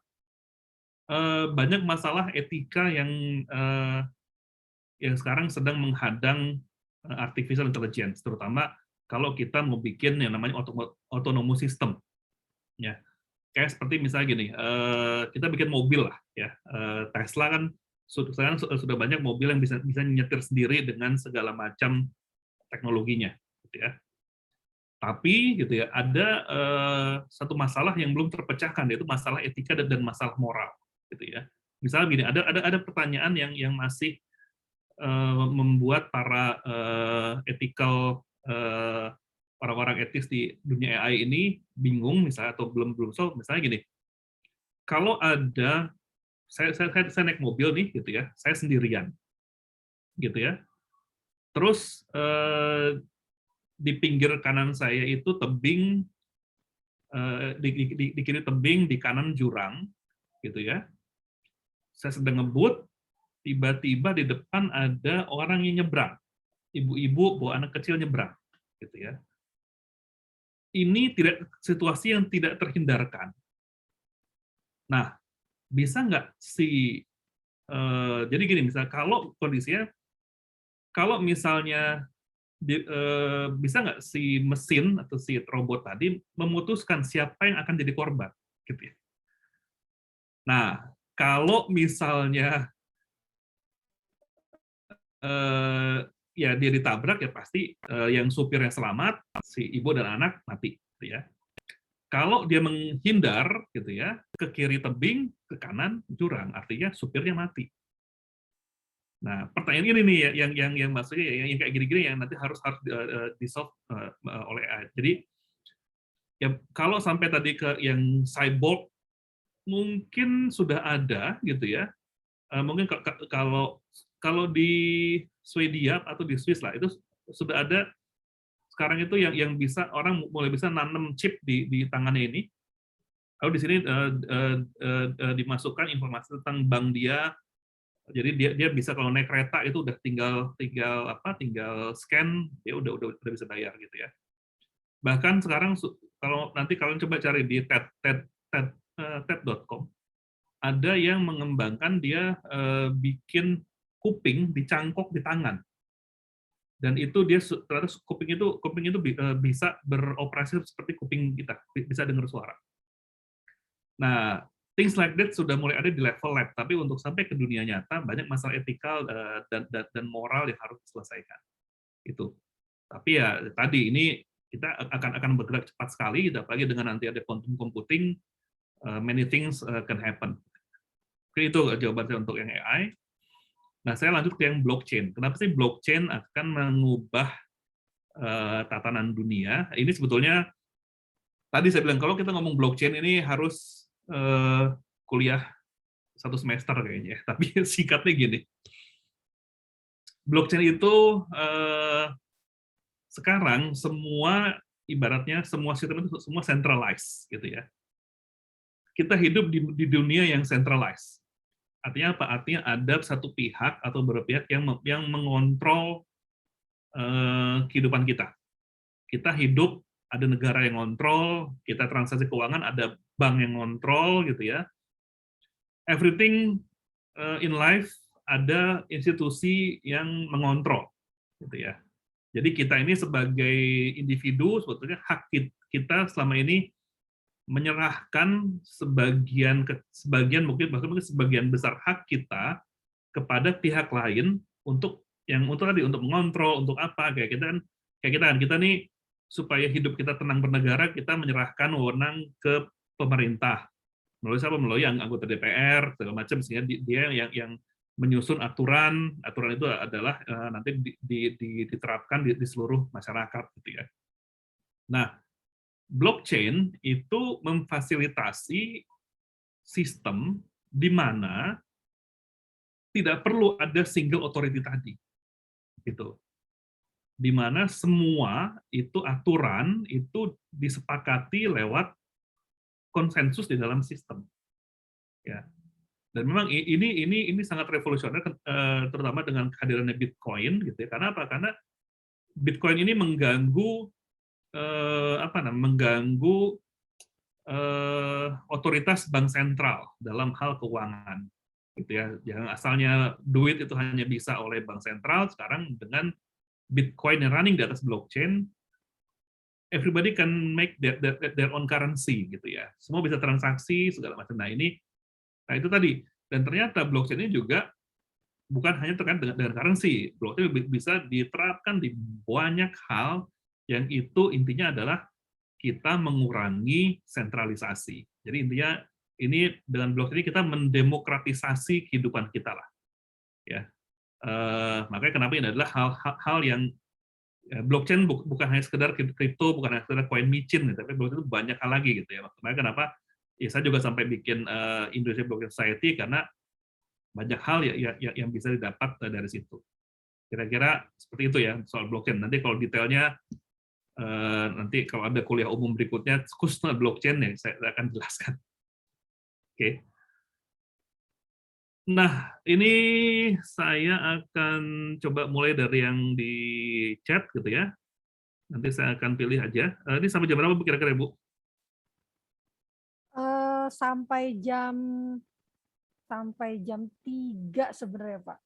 banyak masalah etika yang sekarang sedang menghadang artificial intelligence, terutama kalau kita mau bikin yang namanya autonomous system. Ya. Kayak seperti misalnya gini, kita bikin mobil lah ya. Tesla kan sekarang sudah banyak mobil yang bisa nyetir sendiri dengan segala macam teknologinya, gitu ya. Tapi gitu ya, ada satu masalah yang belum terpecahkan, yaitu masalah etika dan masalah moral, gitu ya. Misalnya gini, ada pertanyaan yang masih membuat para ethical orang-orang etis di dunia AI ini bingung, misalnya, atau belum solve. Misalnya gini, kalau ada saya naik mobil nih, gitu ya, saya sendirian, gitu ya. Terus di pinggir kanan saya itu tebing, di kiri tebing, di kanan jurang, gitu ya. Saya sedang ngebut, tiba-tiba di depan ada orang yang nyebrang, ibu-ibu bawa anak kecil nyebrang, gitu ya. Ini situasi yang tidak terhindarkan. Nah, bisa nggak jadi gini, misalnya kalau kondisinya, kalau misalnya bisa nggak si mesin atau si robot tadi memutuskan siapa yang akan jadi korban, gitu ya. Nah, kalau misalnya ya dia ditabrak, ya pasti yang supirnya selamat, si ibu dan anak mati, gitu ya. Kalau dia menghindar, gitu ya, ke kiri tebing, ke kanan jurang, artinya supirnya mati. Nah, pertanyaan ini nih yang maksudnya yang kayak gini-gini yang nanti harus di-solve oleh AI. Jadi ya kalau sampai tadi ke yang cyborg mungkin sudah ada gitu ya. Mungkin kalau di Swedia atau di Swiss lah itu sudah ada sekarang itu yang bisa orang mulai bisa nanam chip di tangannya ini. Lalu di sini dimasukkan informasi tentang bank dia. Jadi dia bisa kalau naik kereta itu udah tinggal scan, dia udah bisa bayar gitu ya. Bahkan sekarang kalau nanti kalian coba cari di TED.com, ada yang mengembangkan dia bikin kuping dicangkok di tangan, dan itu dia ternyata kuping itu bisa beroperasi seperti kuping kita, bisa dengar suara. Nah, things like that sudah mulai ada di level lab, tapi untuk sampai ke dunia nyata banyak masalah etikal dan moral yang harus diselesaikan. Itu. Tapi ya tadi ini kita akan bergerak cepat sekali, apalagi dengan nanti ada quantum computing, many things can happen. Oke, itu jawaban saya untuk yang AI. Nah, saya lanjut ke yang blockchain. Kenapa sih blockchain akan mengubah tatanan dunia? Ini sebetulnya tadi saya bilang kalau kita ngomong blockchain ini harus kuliah 1 semester kayaknya, tapi singkatnya gini. Blockchain itu sekarang semua ibaratnya semua sistem itu semua centralized gitu ya. Kita hidup di dunia yang centralized. Artinya apa? Artinya ada satu pihak atau beberapa pihak yang mengontrol kehidupan kita. Kita hidup, ada negara yang ngontrol, kita transaksi keuangan, ada bank yang ngontrol, gitu ya. Everything in life ada institusi yang mengontrol, gitu ya. Jadi kita ini sebagai individu, sebetulnya hak kita selama ini menyerahkan sebagian mungkin bahkan sebagian besar hak kita kepada pihak lain untuk mengontrol, untuk apa, kayak kita nih supaya hidup kita tenang bernegara, kita menyerahkan wewenang ke pemerintah melalui siapa, melalui anggota DPR segala macam, sehingga dia yang menyusun aturan itu adalah nanti diterapkan di seluruh masyarakat gitu ya. Nah, blockchain itu memfasilitasi sistem di mana tidak perlu ada single authority tadi, gitu. Di mana semua itu aturan itu disepakati lewat konsensus di dalam sistem, ya. Dan memang ini sangat revolusioner, terutama dengan kehadirannya Bitcoin, gitu ya. Karena apa? Karena Bitcoin ini mengganggu otoritas bank sentral dalam hal keuangan, gitu ya. Yang asalnya duit itu hanya bisa oleh bank sentral, sekarang dengan Bitcoin yang running di atas blockchain, everybody can make their own currency, gitu ya. Semua bisa transaksi segala macam. Nah itu tadi. Dan ternyata blockchain ini juga bukan hanya terkait dengan currency. Blockchain bisa diterapkan di banyak hal yang itu intinya adalah kita mengurangi sentralisasi. Jadi intinya ini dengan blockchain ini kita mendemokratisasi kehidupan kita lah. Ya. Makanya kenapa ini adalah hal yang blockchain bukan hanya sekedar kripto, bukan hanya sekedar koin micin, tapi blockchain itu banyak hal lagi gitu ya. Makanya kenapa ya saya juga sampai bikin Indonesia Blockchain Society, karena banyak hal yang bisa didapat dari situ. Kira-kira seperti itu ya soal blockchain. Nanti kalau detailnya nanti kalau ada kuliah umum berikutnya khusus blockchain ya saya akan jelaskan. Oke. Nah, ini saya akan coba mulai dari yang di chat gitu ya. Nanti saya akan pilih aja. Ini sampai jam berapa Bu kira-kira Bu? Sampai jam 3 sebenarnya Pak.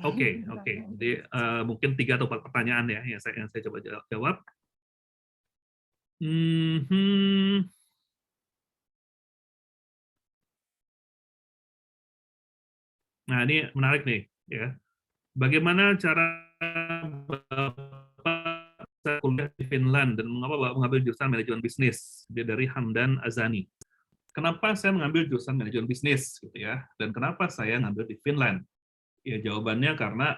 Oke. Jadi mungkin 3 atau 4 pertanyaan ya yang saya coba jawab. Nah, ini menarik nih ya. Bagaimana cara Bapak kuliah di Finland dan mengapa Bapak mengambil jurusan manajemen bisnis? Dia dari Hamdan Azani. Kenapa saya mengambil jurusan manajemen bisnis gitu ya? Dan kenapa saya ngambil di Finland? Ya jawabannya karena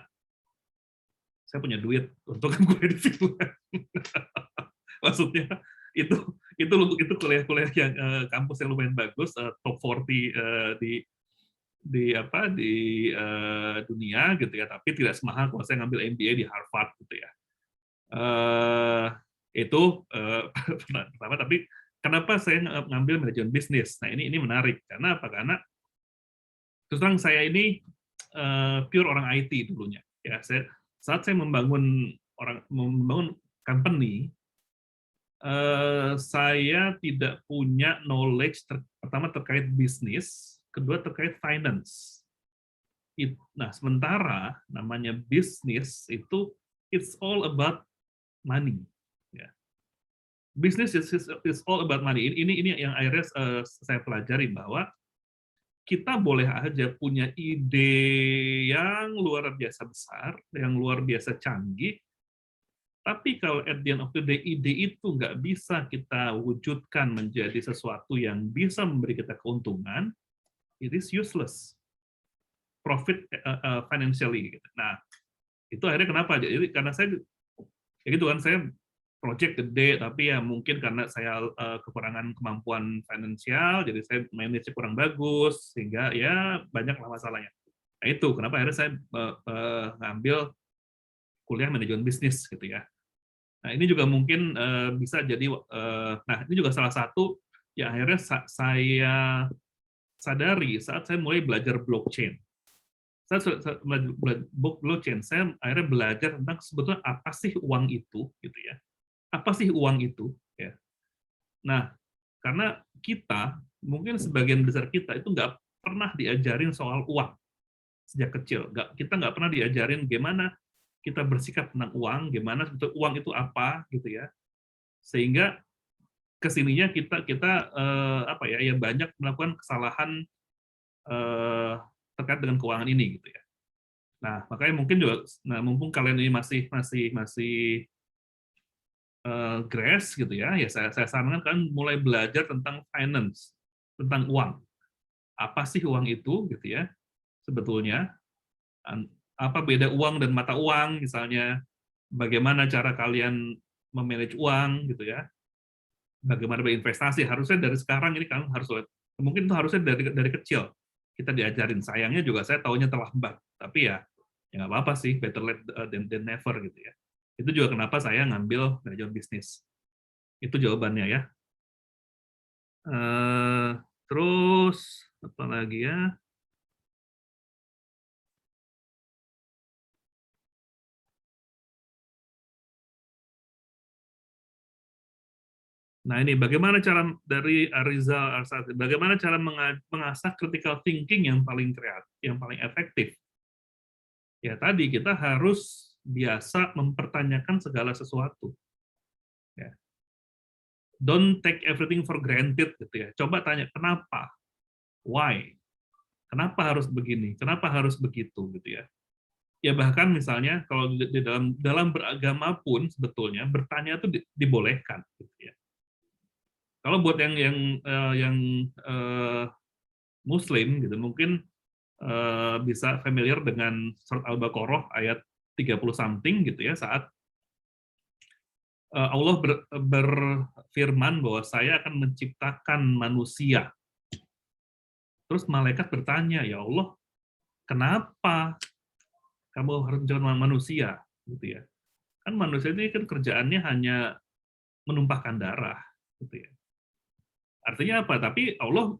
saya punya duit untuk kuliah di Finland. Maksudnya itu kuliah-kuliah yang kampus yang lumayan bagus, top 40 di dunia gitu ya, tapi tidak semahal kalau saya ngambil MBA di Harvard gitu ya. Itu pertama, tapi kenapa saya ngambil manajemen bisnis? Nah ini menarik karena apa? Karena terus terang saya ini pure orang IT dulunya ya. Saat saya membangun company, saya tidak punya knowledge pertama terkait bisnis, kedua terkait finance. Nah, sementara namanya bisnis itu it's all about money. Ya. Business is all about money. Ini yang akhirnya saya pelajari bahwa kita boleh aja punya ide yang luar biasa besar, yang luar biasa canggih, tapi kalau at the end of the day ide itu nggak bisa kita wujudkan menjadi sesuatu yang bisa memberi kita keuntungan, it is useless. Profit financially. Nah, itu akhirnya kenapa? Jadi karena saya ya gitu kan, saya project gede, tapi ya mungkin karena saya kekurangan kemampuan finansial, jadi saya manage kurang bagus, sehingga ya banyaklah masalahnya. Nah itu kenapa akhirnya saya ngambil kuliah manajemen bisnis gitu ya. Nah ini juga mungkin bisa jadi, nah ini juga salah satu yang akhirnya saya sadari saat saya mulai belajar blockchain. Saya blockchain, saya akhirnya belajar tentang sebetulnya apa sih uang itu, gitu ya. Apa sih uang itu? Ya. Nah, karena kita, mungkin sebagian besar kita itu nggak pernah diajarin soal uang sejak kecil. Kita nggak pernah diajarin gimana kita bersikap tentang uang, gimana sebetulnya uang itu apa, gitu ya. Sehingga kesininya kita ya banyak melakukan kesalahan terkait dengan keuangan ini, gitu ya. Nah, makanya mungkin juga, mumpung kalian ini masih grass gitu ya, saya sarankan kalian mulai belajar tentang finance, tentang uang. Apa sih uang itu gitu ya? Sebetulnya apa beda uang dan mata uang misalnya? Bagaimana cara kalian memanage uang gitu ya? Bagaimana berinvestasi? Harusnya dari sekarang ini kalian harus, mungkin itu harusnya dari kecil kita diajarin. Sayangnya juga saya taunya terlambat, tapi ya nggak apa-apa sih, better late than never gitu ya. Itu juga kenapa saya ngambil manajemen bisnis. Itu jawabannya ya. Terus apa lagi ya? Nah ini bagaimana cara dari Arizal Arsati, bagaimana cara mengasah critical thinking yang paling kreatif, yang paling efektif? Ya tadi kita harus biasa mempertanyakan segala sesuatu. Ya. Don't take everything for granted gitu ya. Coba tanya kenapa, why, kenapa harus begini, kenapa harus begitu gitu ya. Ya bahkan misalnya kalau di dalam beragama pun sebetulnya bertanya itu dibolehkan gitu ya. Kalau buat yang Muslim gitu mungkin bisa familiar dengan surat Al-Baqarah ayat 30 something gitu ya, saat Allah berfirman bahwa saya akan menciptakan manusia. Terus malaikat bertanya, ya Allah, kenapa kamu harus menjadi manusia, gitu ya. Kan manusia ini kan kerjaannya hanya menumpahkan darah, gitu ya. Artinya apa? Tapi Allah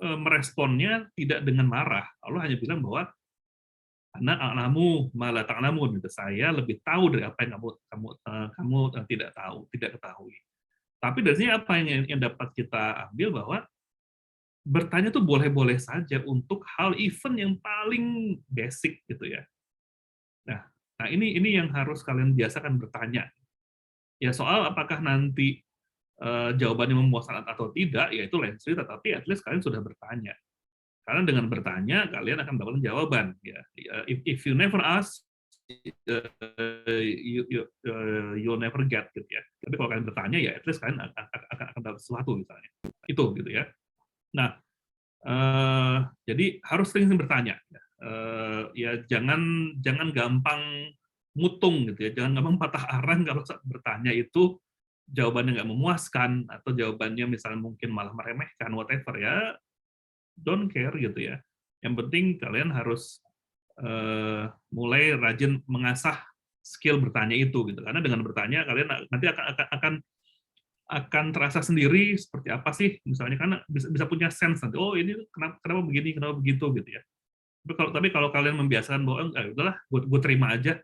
meresponnya tidak dengan marah. Allah hanya bilang bahwa anak a'lamu ma la ta'lamun, gitu. Saya lebih tahu dari apa yang kamu tidak tahu, tidak ketahui. Tapi dari sini apa yang dapat kita ambil bahwa bertanya tuh boleh-boleh saja untuk hal event yang paling basic gitu ya. Nah, ini yang harus kalian biasakan bertanya. Ya soal apakah nanti jawabannya memuaskan atau tidak, ya itu lain cerita. Tapi at least kalian sudah bertanya. Karena dengan bertanya kalian akan mendapatkan jawaban. Ya, if you never ask, you'll never get gitu ya. Tapi kalau kalian bertanya ya at least kalian akan dapat sesuatu misalnya. Itu gitu ya. Nah, jadi harus sering bertanya. Ya jangan gampang mutung gitu ya, jangan gampang patah arang kalau saat bertanya itu jawabannya nggak memuaskan atau jawabannya misalnya mungkin malah meremehkan whatever ya, don't care gitu ya. Yang penting kalian harus mulai rajin mengasah skill bertanya itu gitu, karena dengan bertanya kalian nanti akan terasa sendiri seperti apa sih misalnya, karena bisa punya sense nanti, oh ini kenapa begini, kenapa begitu gitu ya. Tapi kalau kalian membiasakan bahwa udahlah gue terima aja,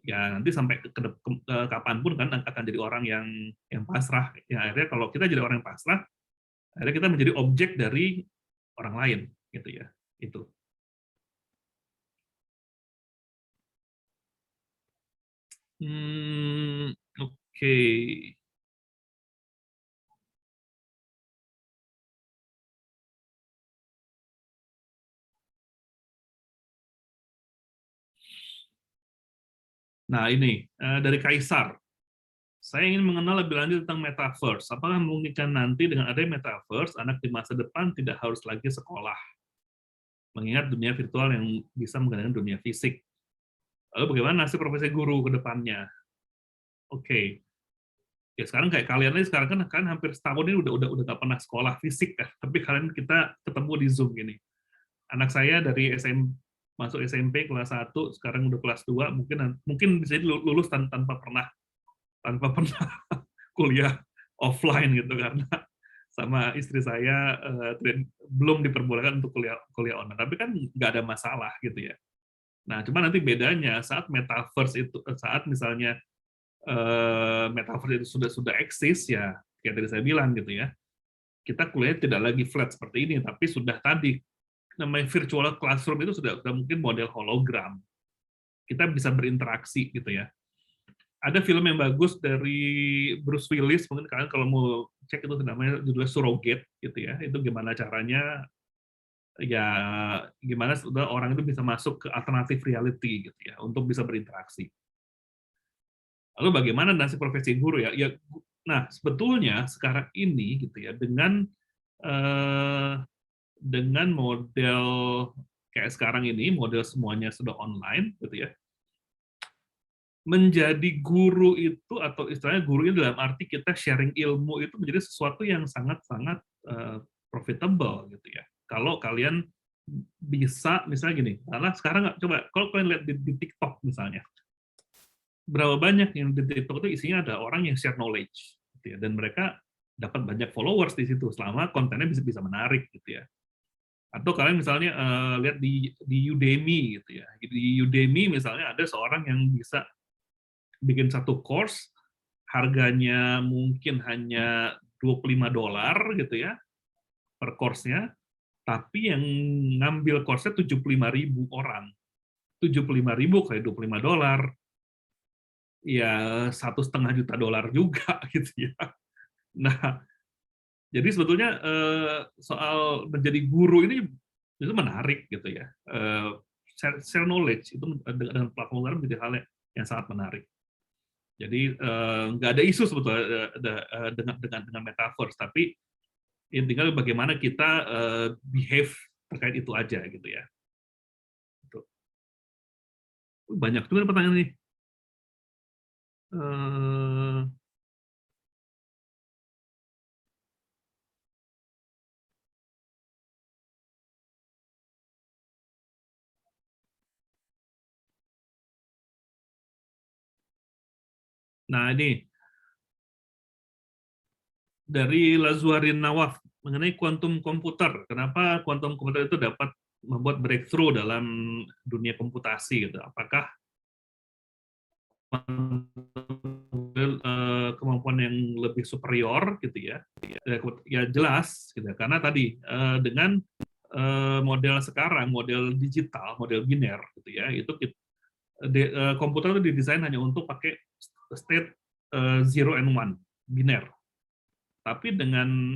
ya nanti sampai kapanpun kan akan jadi orang yang pasrah. Ya akhirnya kalau kita jadi orang yang pasrah, akhirnya kita menjadi objek dari orang lain gitu ya. Itu. Oke. Nah ini dari Kaisar. Saya ingin mengenal lebih lanjut tentang metaverse. Apakah memungkinkan nanti dengan adanya metaverse, anak di masa depan tidak harus lagi sekolah, mengingat dunia virtual yang bisa menggantikan dunia fisik? Lalu bagaimana nasib profesi guru ke depannya? Oke. Ya sekarang kayak kalian aja sekarang kan hampir setahun ini udah nggak pernah sekolah fisik kan, tapi kalian kita ketemu di Zoom gini. Anak saya dari masuk SMP kelas 1, sekarang udah kelas 2, mungkin bisa lulus tanpa pernah kuliah offline gitu, karena sama istri saya belum diperbolehkan untuk kuliah online. Tapi kan nggak ada masalah gitu ya. Nah, cuma nanti bedanya saat metaverse itu, saat misalnya metaverse itu sudah eksis ya, kayak tadi saya bilang gitu ya, kita kuliah tidak lagi flat seperti ini, tapi sudah tadi namanya virtual classroom itu sudah mungkin model hologram. Kita bisa berinteraksi gitu ya. Ada film yang bagus dari Bruce Willis, mungkin kalian kalau mau cek itu namanya judulnya Surrogate gitu ya. Itu gimana caranya ya, gimana sudah orang itu bisa masuk ke alternative reality gitu ya untuk bisa berinteraksi. Lalu bagaimana nasib profesi guru ya? Nah, sebetulnya sekarang ini gitu ya, dengan model kayak sekarang ini, model semuanya sudah online gitu ya. Menjadi guru itu, atau istilahnya guru ini dalam arti kita sharing ilmu, itu menjadi sesuatu yang sangat-sangat profitable gitu ya. Kalau kalian bisa misalnya gini, karena sekarang coba kalau kalian lihat di TikTok misalnya, berapa banyak yang di TikTok itu isinya ada orang yang share knowledge gitu ya, dan mereka dapat banyak followers di situ selama kontennya bisa menarik gitu ya. Atau kalian misalnya lihat di Udemy gitu ya. Di Udemy misalnya ada seorang yang bisa bikin satu course harganya mungkin hanya $25 gitu ya per course-nya, tapi yang ngambil course-nya 75.000 orang. 75.000 kali $25, ya $1,5 juta juga gitu ya. Nah, jadi sebetulnya soal menjadi guru ini itu menarik gitu ya. Share knowledge itu dengan platform menjadi hal yang sangat menarik. Jadi nggak ada isu sebetulnya dengan metaverse, tapi tinggal bagaimana kita behave terkait itu aja gitu ya. Banyak juga pertanyaan nih. Nah, ini dari Lazuarin Nawaf mengenai kuantum komputer. Kenapa kuantum komputer itu dapat membuat breakthrough dalam dunia komputasi gitu. Apakah kemampuan yang lebih superior gitu ya? Ya jelas gitu. Karena tadi dengan model sekarang, model digital, model biner gitu ya, itu komputer itu didesain hanya untuk pakai state 0 and 1 biner. Tapi dengan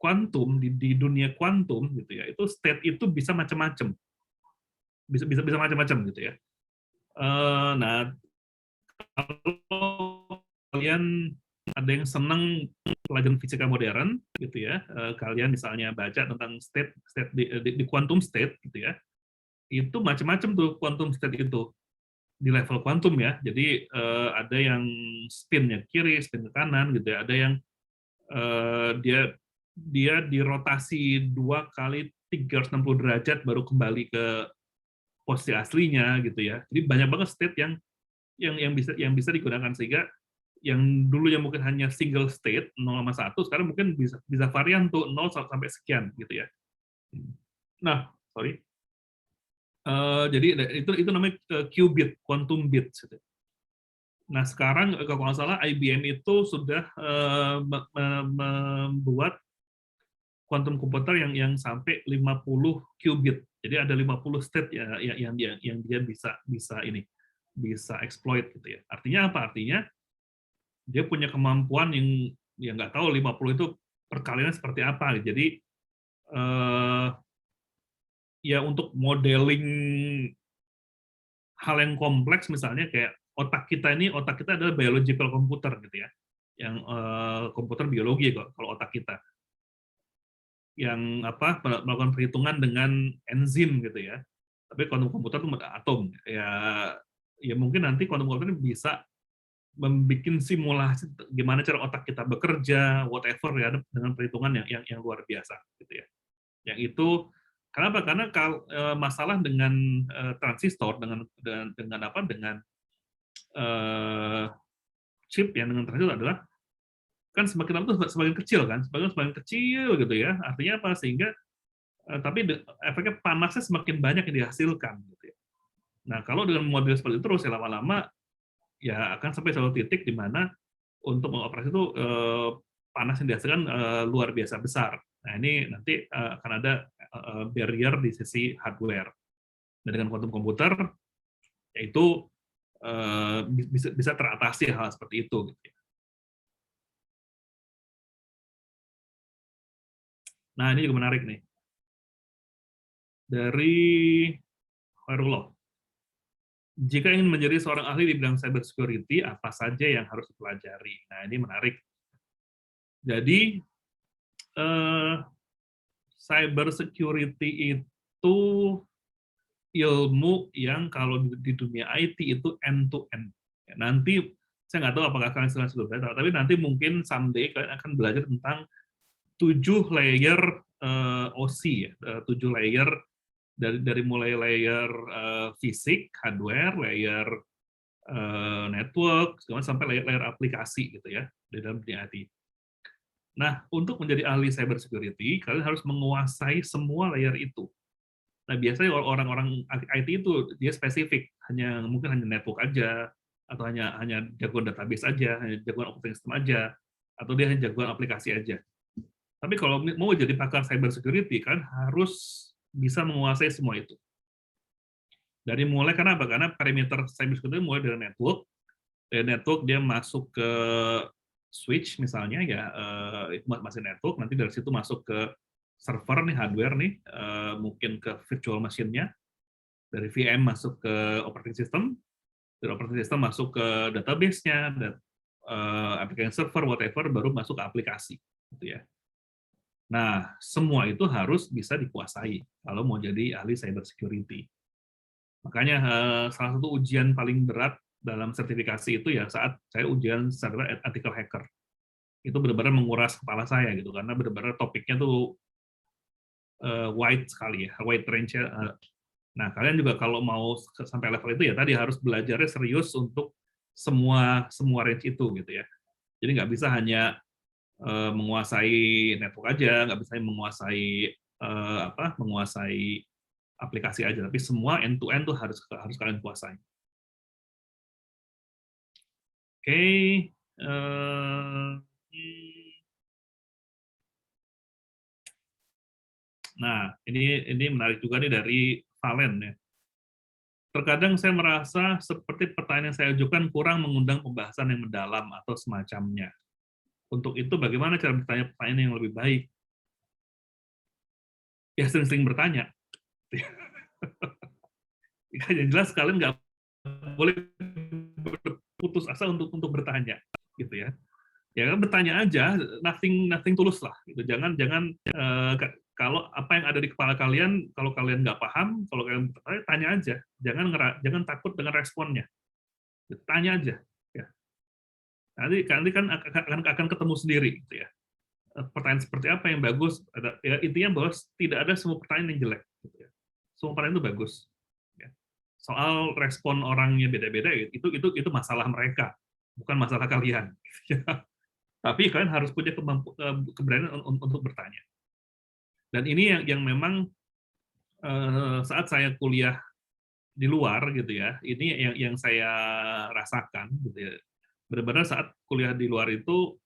kuantum di dunia kuantum gitu ya, itu state itu bisa macam-macam, bisa macam-macam gitu ya. Nah, kalau kalian ada yang senang pelajaran fisika modern gitu ya, kalian misalnya baca tentang state di quantum state gitu ya, itu macam-macam tuh quantum state itu di level kuantum ya. Jadi ada yang spinnya kiri, spin ke kanan gitu ya. Ada yang dia dirotasi 2 kali 360 derajat baru kembali ke posisi aslinya gitu ya. Jadi banyak banget state yang bisa digunakan, sehingga yang dulu yang mungkin hanya single state 0 sama 1 sekarang mungkin bisa varian tuh 0 sampai sekian gitu ya. Nah, sorry. Jadi itu namanya qubit, quantum bit. Gitu. Nah, sekarang kalau nggak salah IBM itu sudah membuat quantum komputer yang sampai 50 qubit. Jadi ada 50 state yang dia bisa exploit gitu ya. Artinya apa? Artinya dia punya kemampuan yang nggak tahu 50 itu perkaliannya seperti apa. Jadi ya untuk modeling hal yang kompleks misalnya kayak otak kita adalah biological computer gitu ya, yang komputer biologi kalau otak kita yang melakukan perhitungan dengan enzim gitu ya. Tapi kuantum komputer itu atom ya mungkin nanti kuantum komputer bisa membuat simulasi gimana cara otak kita bekerja, whatever ya, dengan perhitungan yang luar biasa gitu ya. Yang itu kenapa? Karena masalah dengan transistor dengan chip yang dengan transistor adalah kan semakin lama itu semakin kecil kan, semakin kecil gitu ya. Artinya apa? Sehingga tapi efeknya panasnya semakin banyak yang dihasilkan gitu ya. Nah, kalau dengan model seperti itu terus ya lama-lama ya akan sampai suatu titik di mana untuk mengoperasi itu panas yang dihasilkan luar biasa besar. Nah, ini nanti akan ada barrier di sisi hardware. Dan dengan kuantum komputer yaitu bisa teratasi hal seperti itu gitu ya. Nah, ini juga menarik nih. Dari Khairullah. Jika ingin menjadi seorang ahli di bidang cyber security, apa saja yang harus dipelajari? Nah, ini menarik. Jadi, cyber security itu ilmu yang kalau di dunia IT itu end-to-end. Ya, nanti, saya nggak tahu apakah kalian sudah belajar, tapi nanti mungkin someday kalian akan belajar tentang 7 layer OC, ya, 7 layer dari mulai layer fisik, hardware, layer network, sampai layer aplikasi gitu ya di dalam dunia IT. Nah, untuk menjadi ahli cyber security, kalian harus menguasai semua layer itu. Nah, biasanya orang-orang IT itu dia spesifik, mungkin hanya network aja, atau hanya jagoan database aja, hanya jagoan operating system aja, atau dia hanya jagoan aplikasi aja. Tapi kalau mau jadi pakar cyber security kan harus bisa menguasai semua itu. Dari mulai kenapa? Karena perimeter cyber security mulai dari network. Dari network dia masuk ke switch misalnya ya, itu masih network. Nanti dari situ masuk ke server nih, hardware nih, mungkin ke virtual machine-nya. Dari VM masuk ke operating system. Dari operating system masuk ke database-nya, dan application server, whatever, baru masuk ke aplikasi. Gitu ya. Nah, semua itu harus bisa dikuasai kalau mau jadi ahli cyber security. Makanya salah satu ujian paling berat dalam sertifikasi itu ya saat saya ujian server ethical hacker. Itu benar-benar menguras kepala saya gitu, karena benar-benar topiknya tuh wide sekali ya, wide range-nya. Nah, kalian juga kalau mau sampai level itu ya tadi harus belajarnya serius untuk semua range itu gitu ya. Jadi nggak bisa hanya menguasai network aja, nggak bisa menguasai aplikasi aja, tapi semua end to end tuh harus kalian kuasai. Oke, nah ini menarik juga nih dari Valen ya. Terkadang saya merasa seperti pertanyaan yang saya ajukan kurang mengundang pembahasan yang mendalam atau semacamnya. Untuk itu bagaimana cara bertanya pertanyaan yang lebih baik? Ya sering-sering bertanya. Yang jelas kalian nggak boleh berputus asa untuk bertanya, gitu ya. Ya kan bertanya aja, nothing tulus lah. Gitu. Jangan kalau apa yang ada di kepala kalian, kalau kalian nggak paham, kalau kalian bertanya, tanya aja. Jangan takut dengan responnya. Tanya aja. Ya. Nanti kan akan ketemu sendiri, gitu ya. Pertanyaan seperti apa yang bagus? Ya, intinya bahwa tidak ada semua pertanyaan yang jelek. Gitu ya. Semua pertanyaan itu bagus. Ya. Soal respon orangnya beda-beda, itu masalah mereka, bukan masalah kalian. Tapi kalian harus punya keberanian untuk bertanya. Dan ini yang memang saat saya kuliah di luar gitu ya, ini yang saya rasakan gitu ya. Benar-benar saat kuliah di luar itu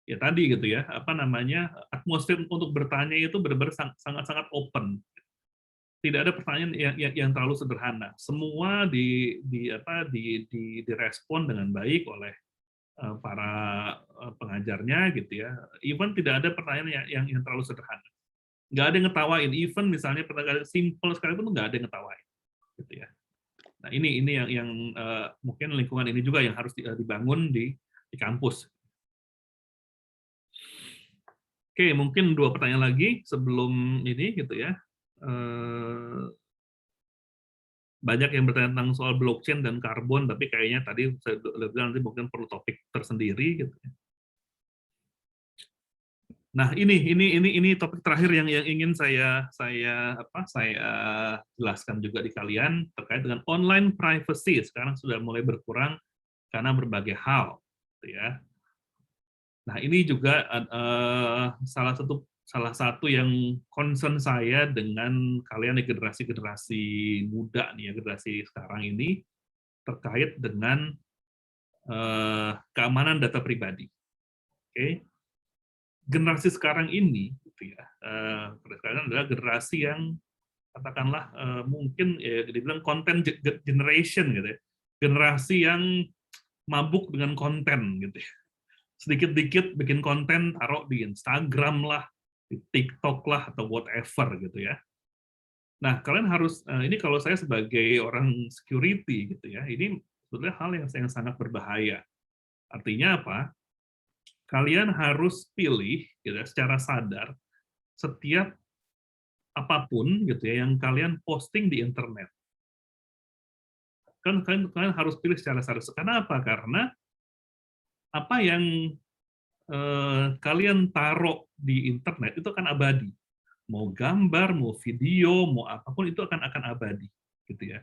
ya tadi gitu ya, atmosfer untuk bertanya itu benar-benar sangat open. Tidak ada pertanyaan yang terlalu sederhana. Semua direspon dengan baik oleh para pengajarnya gitu ya. Even tidak ada pertanyaan yang terlalu sederhana. Nggak ada yang ngetawain. Even misalnya pertanyaan simple sekali pun nggak ada yang ngetawain. Gitu ya. Nah ini yang mungkin lingkungan ini juga yang harus dibangun di kampus. Oke, mungkin 2 pertanyaan lagi sebelum ini gitu ya. Banyak yang bertanya tentang soal blockchain dan karbon, tapi kayaknya tadi saya udah bilang nanti mungkin perlu topik tersendiri gitu. Nah, ini topik terakhir yang ingin saya jelaskan juga di kalian terkait dengan online privacy. Sekarang sudah mulai berkurang karena berbagai hal, gitu ya. Nah, ini juga salah satu yang concern saya dengan kalian di generasi muda nih ya, generasi sekarang ini terkait dengan keamanan data pribadi. Oke. Generasi sekarang ini gitu ya, sekarang adalah generasi yang katakanlah mungkin ya, dibilang content generation gitu ya. Generasi yang mabuk dengan konten gitu ya. Sedikit-dikit bikin konten taruh di Instagram lah, di TikTok lah, atau whatever gitu ya. Nah, kalian harus, ini kalau saya sebagai orang security gitu ya, ini sebetulnya hal yang sangat berbahaya. Artinya apa? Kalian harus pilih gitu ya, secara sadar setiap apapun gitu ya yang kalian posting di internet. Kan kalian harus pilih secara sadar. Karena apa? Karena apa yang kalian taruh di internet itu akan abadi. Mau gambar, mau video, mau apapun itu akan abadi, gitu ya.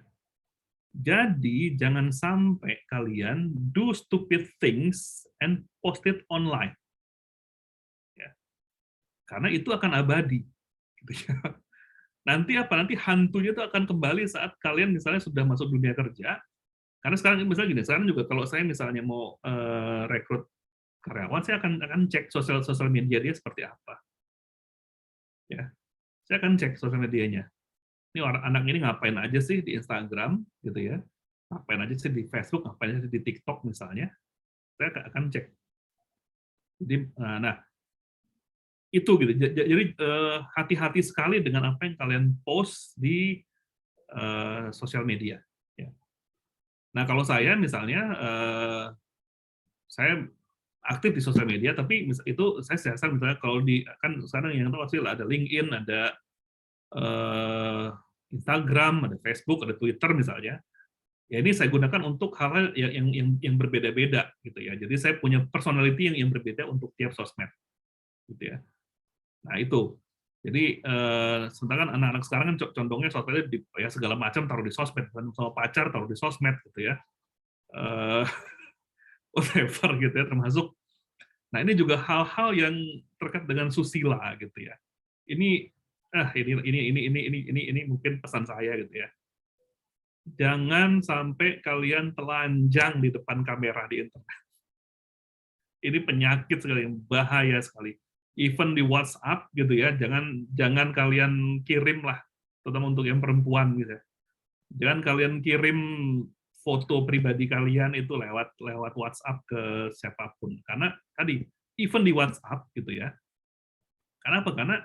Jadi jangan sampai kalian do stupid things and post it online. Ya. Karena itu akan abadi. Gitu ya. Nanti apa? Nanti hantunya itu akan kembali saat kalian misalnya sudah masuk dunia kerja. Karena sekarang misalnya gini, sekarang juga kalau saya misalnya mau rekrut karyawan, saya akan cek sosial media dia seperti apa. Ya, saya akan cek sosial medianya. Ini anak ini ngapain aja sih di Instagram, gitu ya? Ngapain aja sih di Facebook, ngapain aja sih di TikTok misalnya? Saya akan cek. Jadi, nah itu gitu. Jadi hati-hati sekali dengan apa yang kalian post di sosial media. Ya. Nah kalau saya misalnya, saya aktif di sosial media, tapi itu saya sasar misalnya kalau kan sekarang yang tahu pasti ada LinkedIn, ada Instagram, ada Facebook, ada Twitter misalnya. Ya ini saya gunakan untuk hal-hal yang berbeda-beda gitu ya. Jadi saya punya personality yang berbeda untuk tiap sosmed, gitu ya. Nah itu. Jadi sementara kan anak-anak sekarang kan condongnya sosmednya ya segala macam taruh di sosmed, sama pacar taruh di sosmed gitu ya. eh, whatever gitu ya, termasuk. Nah ini juga hal-hal yang terkait dengan susila gitu ya. Ini ini mungkin pesan saya gitu ya. Jangan sampai kalian telanjang di depan kamera di internet. Ini penyakit sekali, bahaya sekali. Even di WhatsApp gitu ya, jangan kalian kirim lah, terutama untuk yang perempuan gitu ya. Jangan kalian kirim foto pribadi kalian itu lewat WhatsApp ke siapapun. Karena tadi even di WhatsApp gitu ya. Karena apa? Karena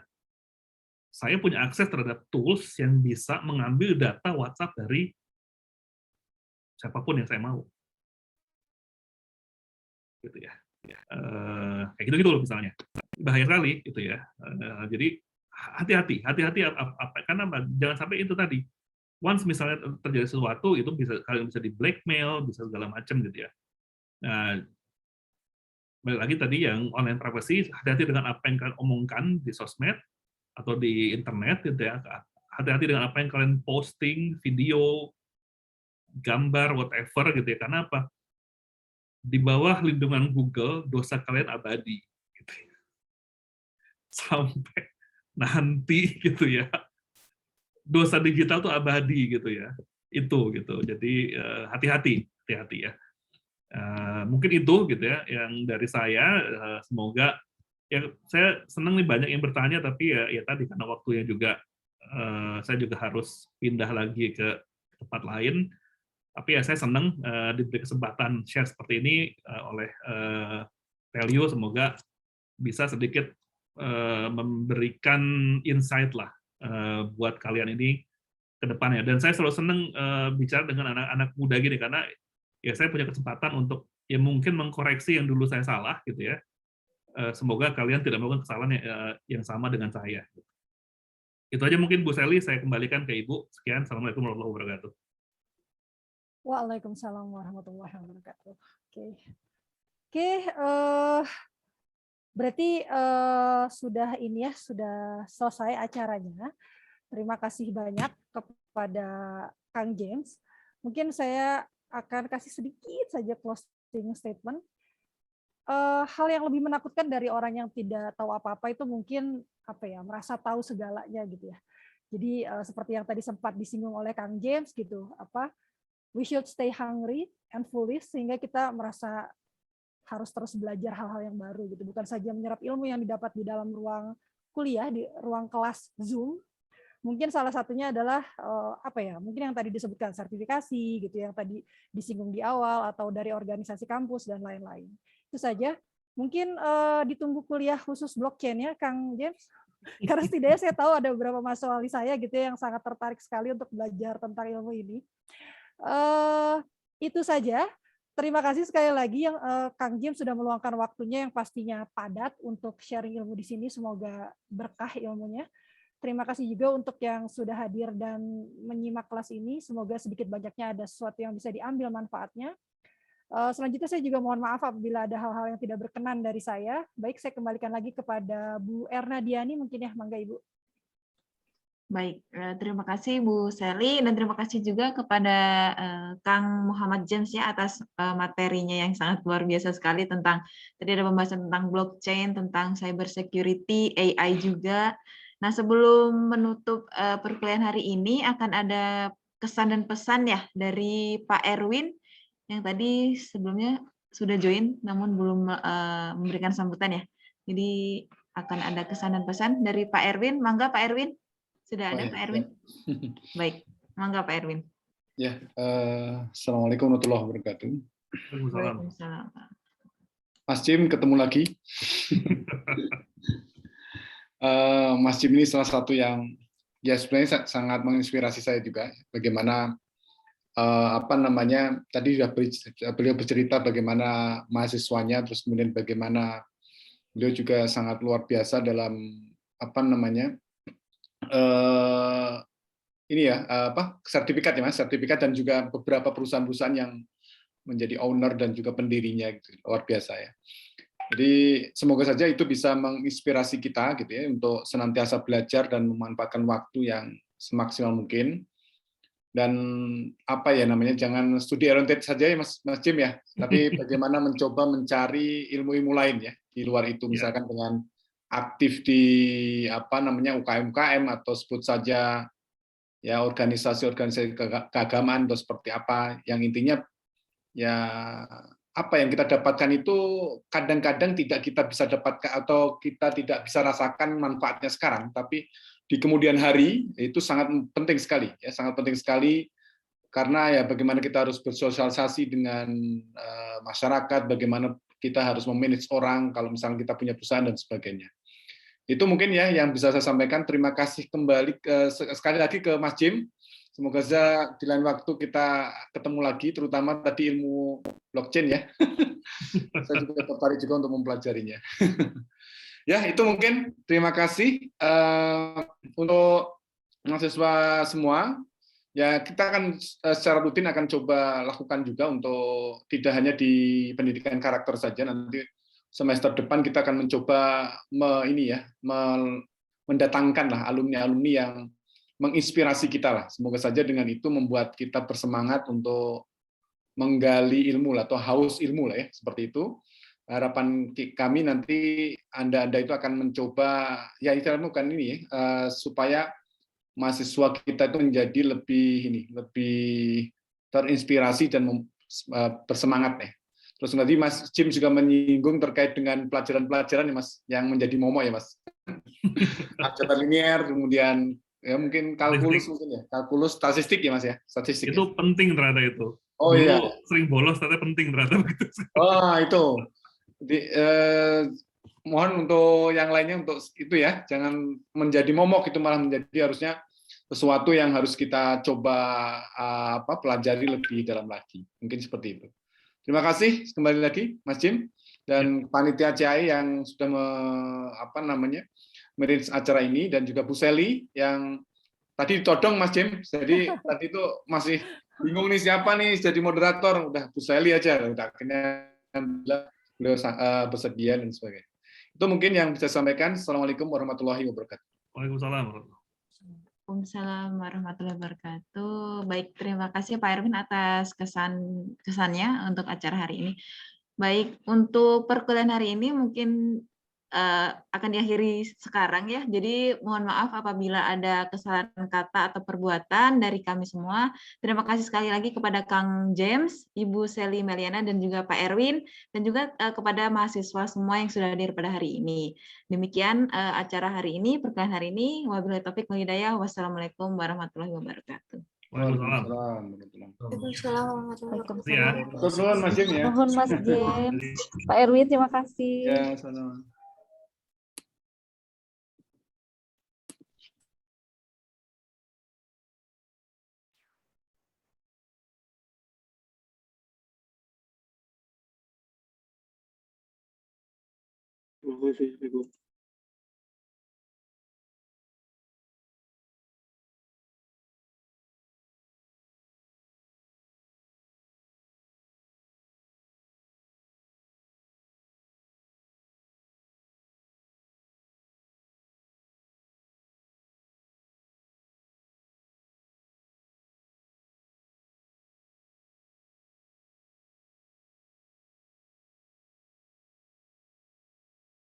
saya punya akses terhadap tools yang bisa mengambil data WhatsApp dari siapapun yang saya mau. Gitu ya. Kayak gitu-gitu loh misalnya. Bahaya sekali gitu ya. Jadi hati-hati karena jangan sampai itu tadi. Once misalnya terjadi sesuatu itu kalian bisa di blackmail, bisa segala macam gitu ya. Nah, balik lagi tadi yang online privacy, hati-hati dengan apa yang kalian omongkan di sosmed atau di internet gitu ya. Hati-hati dengan apa yang kalian posting, video, gambar, whatever gitu ya. Karena apa? Di bawah lindungan Google, dosa kalian abadi. Gitu ya. Sampai nanti gitu ya. Dosa digital tuh abadi gitu ya. Itu gitu. Jadi hati-hati ya. Mungkin itu gitu ya yang dari saya. Semoga ya saya senang nih banyak yang bertanya, tapi ya tadi karena waktunya juga saya juga harus pindah lagi ke tempat lain. Tapi ya saya senang diberi kesempatan share seperti ini oleh Telio. Semoga bisa sedikit memberikan insight lah buat kalian ini ke depannya. Dan saya selalu senang bicara dengan anak-anak muda gini karena ya saya punya kesempatan untuk ya mungkin mengkoreksi yang dulu saya salah gitu ya. Semoga kalian tidak melakukan kesalahan yang sama dengan saya. Itu aja mungkin Bu Sally, saya kembalikan ke Ibu. Sekian, Assalamualaikum warahmatullahi wabarakatuh. Waalaikumsalam warahmatullahi wabarakatuh. Oke, berarti sudah ini ya, sudah selesai acaranya. Terima kasih banyak kepada Kang James. Mungkin saya akan kasih sedikit saja closing statement. Hal yang lebih menakutkan dari orang yang tidak tahu apa-apa itu mungkin merasa tahu segalanya gitu ya. Jadi seperti yang tadi sempat disinggung oleh Kang James gitu, we should stay hungry and foolish sehingga kita merasa harus terus belajar hal-hal yang baru gitu, bukan saja menyerap ilmu yang didapat di dalam ruang kuliah, di ruang kelas Zoom. Mungkin salah satunya adalah mungkin yang tadi disebutkan sertifikasi gitu, yang tadi disinggung di awal, atau dari organisasi kampus dan lain-lain. Itu saja. Mungkin ditunggu kuliah khusus blockchain ya, Kang James. Karena setidaknya saya tahu ada beberapa mahasiswa saya gitu ya, yang sangat tertarik sekali untuk belajar tentang ilmu ini. Itu saja. Terima kasih sekali lagi yang Kang James sudah meluangkan waktunya yang pastinya padat untuk sharing ilmu di sini. Semoga berkah ilmunya. Terima kasih juga untuk yang sudah hadir dan menyimak kelas ini. Semoga sedikit banyaknya ada sesuatu yang bisa diambil manfaatnya. Selanjutnya saya juga mohon maaf apabila ada hal-hal yang tidak berkenan dari saya. Baik, saya kembalikan lagi kepada Bu Erna Diani mungkin ya, mangga Ibu. Baik, terima kasih Bu Sally dan terima kasih juga kepada Kang Muhammad James ya atas materinya yang sangat luar biasa sekali tentang tadi ada pembahasan tentang blockchain, tentang cyber security, AI juga. Nah, sebelum menutup perkuliahan hari ini akan ada kesan dan pesan ya dari Pak Erwin yang tadi sebelumnya sudah join namun belum memberikan sambutan ya. Jadi akan ada kesan dan pesan dari Pak Erwin. Mangga Pak Erwin. Sudah ada Pak Erwin? Baik, mangga Pak Erwin. Ya, Assalamualaikum warahmatullahi wabarakatuh. Waalaikumsalam. Mas Jim, ketemu lagi. Mas Jim ini salah satu yang ya sebenarnya sangat menginspirasi saya juga. Bagaimana tadi beliau bercerita bagaimana mahasiswanya, terus kemudian bagaimana beliau juga sangat luar biasa dalam sertifikat dan juga beberapa perusahaan-perusahaan yang menjadi owner dan juga pendirinya gitu, luar biasa ya. Jadi semoga saja itu bisa menginspirasi kita gitu ya untuk senantiasa belajar dan memanfaatkan waktu yang semaksimal mungkin. dan apa ya namanya, jangan studi oriented saja ya Mas Jim ya, tapi bagaimana mencoba mencari ilmu-ilmu lain ya di luar itu, misalkan dengan aktif di apa namanya UKM atau sebut saja ya organisasi-organisasi keagamaan atau seperti apa, yang intinya ya apa yang kita dapatkan itu kadang-kadang tidak kita bisa dapatkan atau kita tidak bisa rasakan manfaatnya sekarang, tapi di kemudian hari itu sangat penting sekali ya, sangat penting sekali, karena ya bagaimana kita harus bersosialisasi dengan masyarakat, bagaimana kita harus memanage orang kalau misalnya kita punya perusahaan dan sebagainya. Itu mungkin ya yang bisa saya sampaikan. Terima kasih kembali sekali lagi ke Mas Jim. Semoga saja di lain waktu kita ketemu lagi, terutama tadi ilmu blockchain ya. Saya juga tertarik juga untuk mempelajarinya. Ya, itu mungkin. Terima kasih untuk mahasiswa semua. Ya, kita akan secara rutin akan coba lakukan juga untuk tidak hanya di pendidikan karakter saja. Nanti semester depan kita akan mencoba mendatangkan lah alumni-alumni yang menginspirasi kita lah. Semoga saja dengan itu membuat kita bersemangat untuk menggali ilmu lah, atau haus ilmu lah ya, seperti itu. Harapan kami nanti Anda itu akan mencoba ya istilahnya kan ini supaya mahasiswa kita itu menjadi lebih terinspirasi dan bersemangat ya. Terus nanti Mas Jim juga menyinggung terkait dengan pelajaran-pelajaran ya Mas, yang menjadi momok ya Mas. Aljabar linier, kemudian ya mungkin kalkulus mungkin ya, kalkulus statistik ya Mas ya, statistik. Itu penting ternyata itu. Oh dulu iya. Sering bolos, ternyata penting ternyata begitu. Oh itu. Mohon untuk yang lainnya untuk itu ya, jangan menjadi momok, itu malah menjadi harusnya sesuatu yang harus kita coba pelajari lebih dalam lagi. Mungkin seperti itu. Terima kasih kembali lagi Mas Jim dan panitia CAI yang sudah merintis acara ini, dan juga Bu Seli yang tadi ditodong Mas Jim. Jadi tadi itu masih bingung nih siapa nih jadi moderator, udah Bu Seli aja, udah akhirnya beliau bersedia dan sebagainya. Itu mungkin yang bisa saya sampaikan. Assalamualaikum warahmatullahi wabarakatuh. Waalaikumsalam. Waalaikumsalam warahmatullahi wabarakatuh. Baik, terima kasih Pak Erwin atas kesannya untuk acara hari ini. Baik, untuk perkuliahan hari ini mungkin akan diakhiri sekarang ya. Jadi mohon maaf apabila ada kesalahan kata atau perbuatan dari kami semua. Terima kasih sekali lagi kepada Kang James, Ibu Seli Meliana, dan juga Pak Erwin, dan juga kepada mahasiswa semua yang sudah hadir pada hari ini. Demikian acara hari ini, perkuliahan hari ini. Wabillahi taufiq wal hidayah. Wassalamualaikum warahmatullahi wabarakatuh. Waalaikumsalam. Mohon Mas Jim ya. Mohon Mas James. Pak Erwin, terima kasih. Ya, sama. Terima kasih.